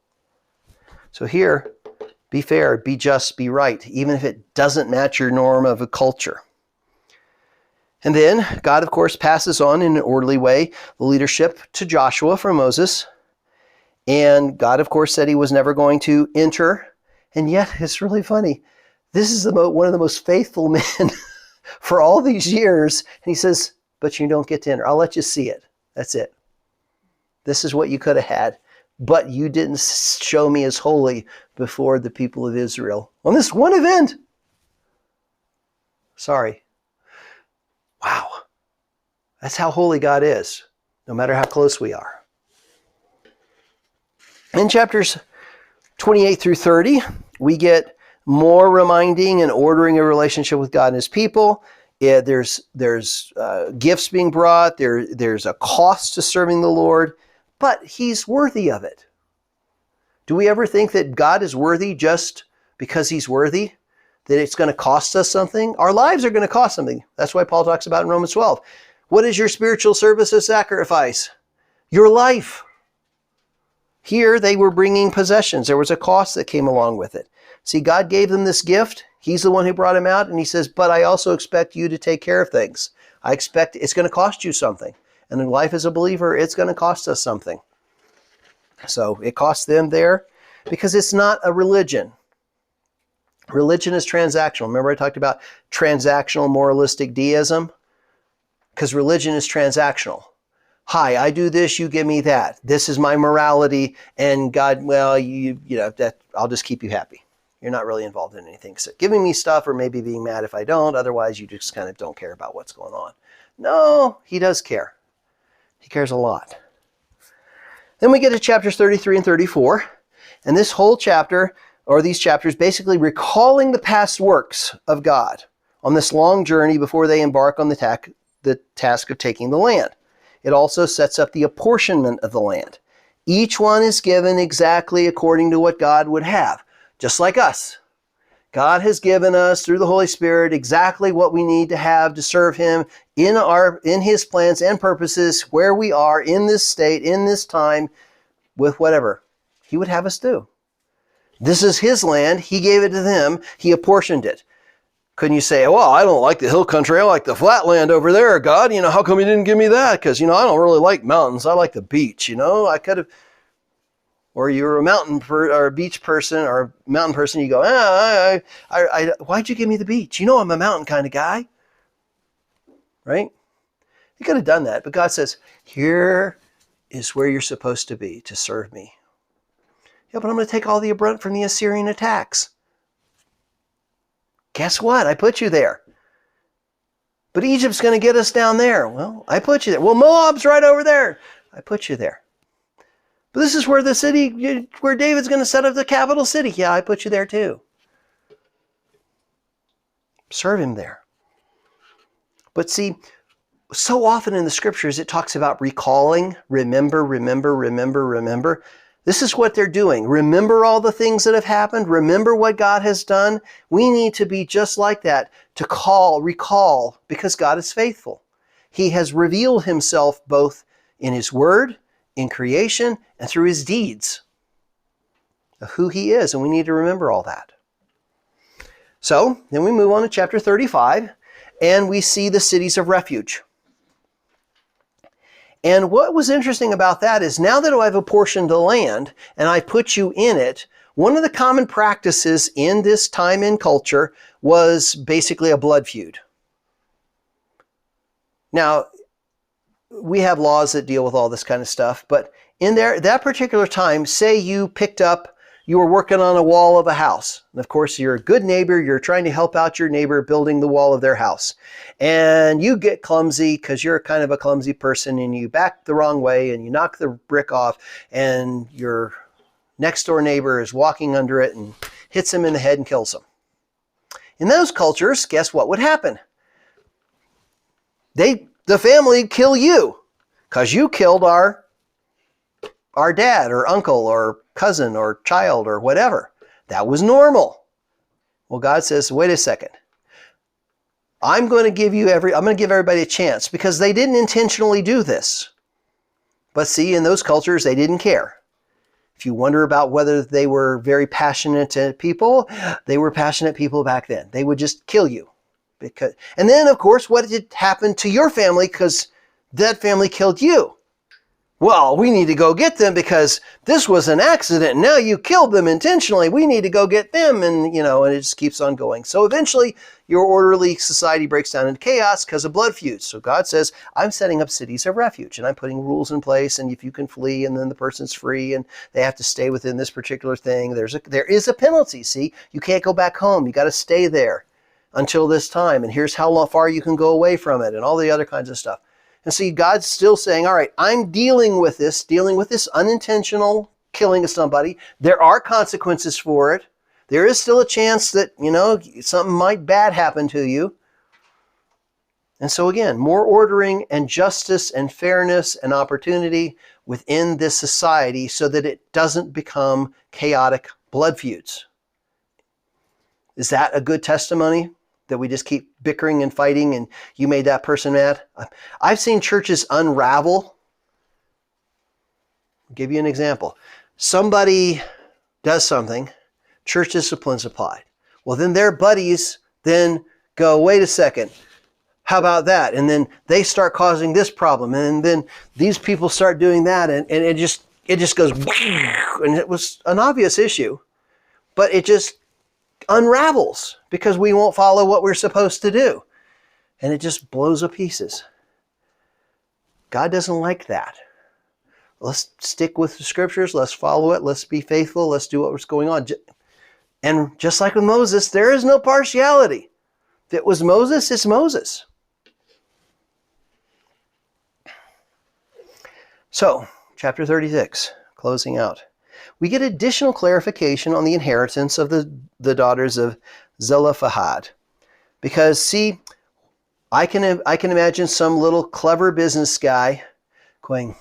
So here, be fair, be just, be right, even if it doesn't match your norm of a culture. And then God, of course, passes on in an orderly way the leadership to Joshua from Moses. And God, of course, said he was never going to enter. And yet, it's really funny. This is one of the most faithful men for all these years. And he says, but you don't get to enter. I'll let you see it. That's it. This is what you could have had. But you didn't show me as holy before the people of Israel on this one event. Sorry. Wow. That's how holy God is, no matter how close we are. In chapters 28 through 30, we get more reminding and ordering a relationship with God and his people. There's gifts being brought. There's a cost to serving the Lord, but he's worthy of it. Do we ever think that God is worthy just because he's worthy? That it's going to cost us something? Our lives are going to cost something. That's why Paul talks about in Romans 12. What is your spiritual service of sacrifice? Your life. Here they were bringing possessions. There was a cost that came along with it. See, God gave them this gift. He's the one who brought him out. And he says, but I also expect you to take care of things. I expect it's going to cost you something. And in life as a believer, it's going to cost us something. So it costs them there because it's not a religion. Religion is transactional. Remember I talked about transactional moralistic deism? Because religion is transactional. Hi, I do this, you give me that. This is my morality, and God, well, I'll just keep you happy. You're not really involved in anything except giving me stuff or maybe being mad if I don't. Otherwise, you just kind of don't care about what's going on. No, he does care. He cares a lot. Then we get to chapters 33 and 34. And this whole chapter, or these chapters, basically recalling the past works of God on this long journey before they embark on the task of taking the land. It also sets up the apportionment of the land. Each one is given exactly according to what God would have, just like us. God has given us, through the Holy Spirit, exactly what we need to have to serve Him in His plans and purposes, where we are in this state, in this time, with whatever He would have us do. This is His land. He gave it to them. He apportioned it. Couldn't you say, well, I don't like the hill country. I like the flat land over there, God. How come you didn't give me that? Because, I don't really like mountains. I like the beach, I could have. Or you're a beach person or a mountain person. You go, why'd you give me the beach? I'm a mountain kind of guy. Right? You could have done that. But God says, here is where you're supposed to be to serve me. Yeah, but I'm going to take all the brunt from the Assyrian attacks. Guess what? I put you there. But Egypt's going to get us down there. Well, I put you there. Well, Moab's right over there. I put you there. But this is where where David's going to set up the capital city. Yeah, I put you there too. Serve him there. But see, so often in the scriptures, it talks about recalling, remember. This is what they're doing. Remember all the things that have happened. Remember what God has done. We need to be just like that, to recall, because God is faithful. He has revealed Himself both in His Word, in creation, and through His deeds of who He is, and we need to remember all that. So, then we move on to chapter 35, and we see the cities of refuge. And what was interesting about that is now that I've apportioned the land and I put you in it, one of the common practices in this time and culture was basically a blood feud. Now, we have laws that deal with all this kind of stuff, but in that particular time, say you were working on a wall of a house. And of course, you're a good neighbor. You're trying to help out your neighbor building the wall of their house. And you get clumsy because you're kind of a clumsy person and you back the wrong way and you knock the brick off and your next door neighbor is walking under it and hits him in the head and kills him. In those cultures, guess what would happen? The family would kill you because you killed our dad or uncle or cousin or child or whatever. That was normal. Well, God says, wait a second. I'm going to give everybody a chance because they didn't intentionally do this. But see, in those cultures, they didn't care. If you wonder about whether they were very passionate people, they were passionate people back then. They would just kill you. And then, of course, what did happen to your family because that family killed you? Well, we need to go get them because this was an accident. Now you killed them intentionally. We need to go get them. And, and it just keeps on going. So eventually your orderly society breaks down into chaos because of blood feuds. So God says, I'm setting up cities of refuge and I'm putting rules in place. And if you can flee and then the person's free and they have to stay within this particular thing, there is a penalty. See, you can't go back home. You got to stay there until this time. And here's how far you can go away from it and all the other kinds of stuff. And see, God's still saying, all right, I'm dealing with this unintentional killing of somebody. There are consequences for it. There is still a chance that, something might bad happen to you. And so again, more ordering and justice and fairness and opportunity within this society so that it doesn't become chaotic blood feuds. Is that a good testimony? That we just keep bickering and fighting and you made that person mad? I've seen churches unravel. I'll give you an example. Somebody does something, church discipline's applied. Well, then their buddies then go, wait a second, how about that? And then they start causing this problem. And then these people start doing that. And it just goes, and it was an obvious issue, but it just unravels because we won't follow what we're supposed to do. And it just blows to pieces. God doesn't like that. Let's stick with the scriptures. Let's follow it. Let's be faithful. Let's do what's going on. And just like with Moses, there is no partiality. If it was Moses, it's Moses. So, chapter 36, closing out. We get additional clarification on the inheritance of the daughters of Zelophehad. Because, see, I can imagine some little clever business guy going,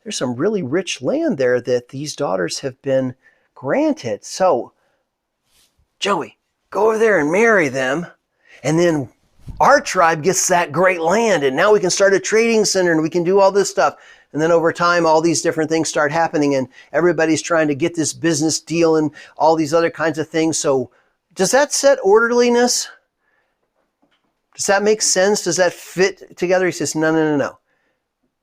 there's some really rich land there that these daughters have been granted. So, Joey, go over there and marry them, and then our tribe gets that great land, and now we can start a trading center, and we can do all this stuff. And then over time, all these different things start happening, and everybody's trying to get this business deal and all these other kinds of things. So does that set orderliness? Does that make sense? Does that fit together? He says, no.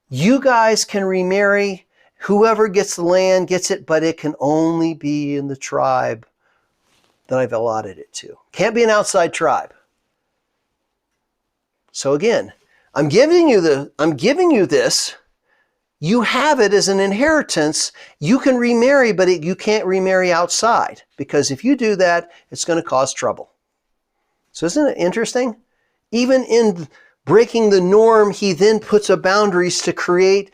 You guys can remarry. Whoever gets the land gets it, but it can only be in the tribe that I've allotted it to. Can't be an outside tribe. So again, I'm giving you this. You have it as an inheritance. You can remarry, but you can't remarry outside, because if you do that, it's going to cause trouble. So isn't it interesting? Even in breaking the norm, he then puts a boundaries to create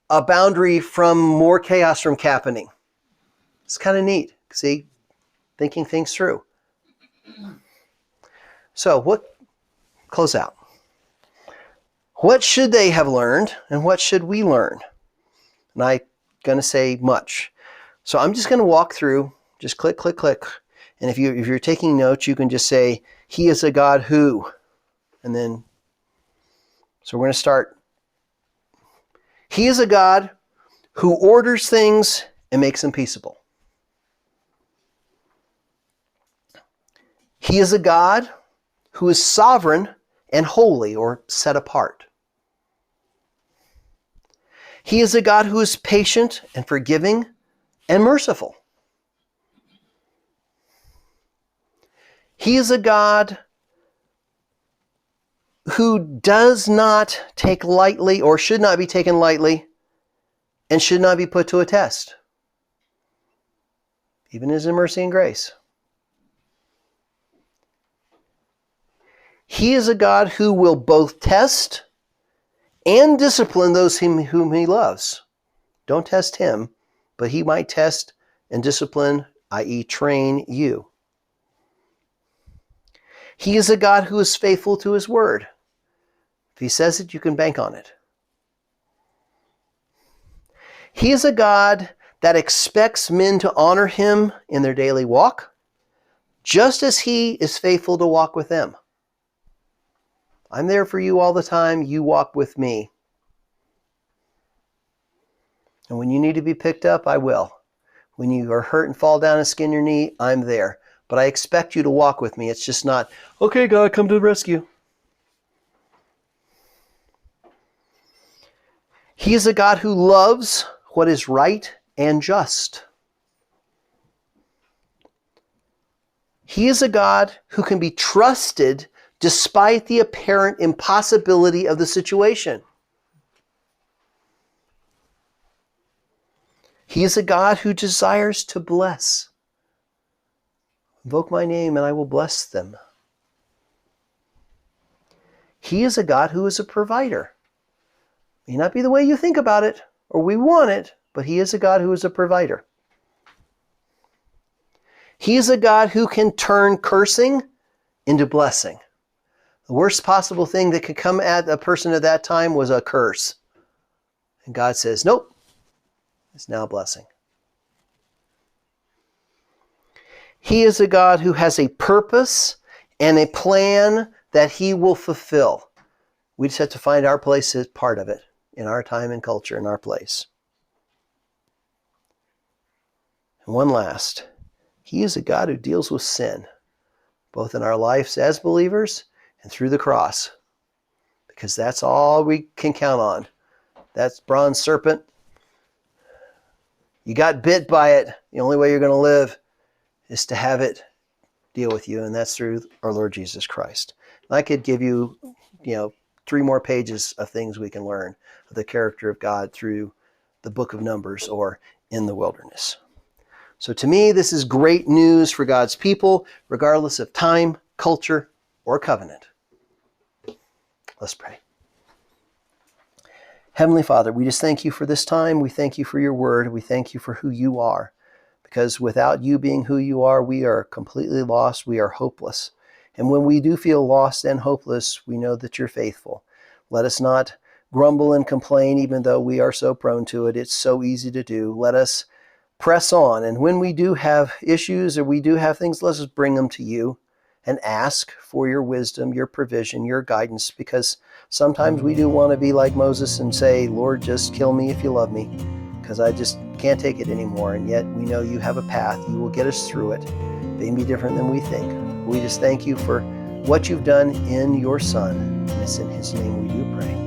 a boundary from more chaos from happening. It's kind of neat. See? Thinking things through. So close out. What should they have learned, and what should we learn? And I'm going to say much. So I'm just going to walk through, just click. And if you're taking notes, you can just say, he is a God who, and then, so we're going to start. He is a God who orders things and makes them peaceable. He is a God who is sovereign and holy, or set apart. He is a God who is patient and forgiving and merciful. He is a God who does not take lightly, or should not be taken lightly, and should not be put to a test, even in his mercy and grace. He is a God who will both test and discipline those whom he loves. Don't test him, but he might test and discipline, i.e. train you. He is a God who is faithful to his word. If he says it, you can bank on it. He is a God that expects men to honor him in their daily walk, just as he is faithful to walk with them. I'm there for you all the time. You walk with me. And when you need to be picked up, I will. When you are hurt and fall down and skin your knee, I'm there. But I expect you to walk with me. It's just not, okay, God, come to the rescue. He is a God who loves what is right and just. He is a God who can be trusted despite the apparent impossibility of the situation. He is a God who desires to bless. Invoke my name and I will bless them. He is a God who is a provider. May not be the way you think about it or we want it, but he is a God who is a provider. He is a God who can turn cursing into blessing. The worst possible thing that could come at a person at that time was a curse. And God says, nope, it's now a blessing. He is a God who has a purpose and a plan that he will fulfill. We just have to find our place as part of it, in our time and culture, in our place. And one last, he is a God who deals with sin, both in our lives as believers and through the cross, because that's all we can count on. That bronze serpent, you got bit by it. The only way you're going to live is to have it deal with you, and that's through our Lord Jesus Christ. And I could give you, 3 more pages of things we can learn of the character of God through the book of Numbers or in the wilderness. So to me, this is great news for God's people, regardless of time, culture, or covenant. Let's pray. Heavenly Father, we just thank you for this time. We thank you for your word. We thank you for who you are. Because without you being who you are, we are completely lost. We are hopeless. And when we do feel lost and hopeless, we know that you're faithful. Let us not grumble and complain, even though we are so prone to it. It's so easy to do. Let us press on. And when we do have issues or we do have things, let us bring them to you and ask for your wisdom, your provision, your guidance, because sometimes we do want to be like Moses and say, Lord, just kill me if you love me, because I just can't take it anymore. And yet we know you have a path. You will get us through it. It may be different than we think. We just thank you for what you've done in your Son. And it's in his name we do pray.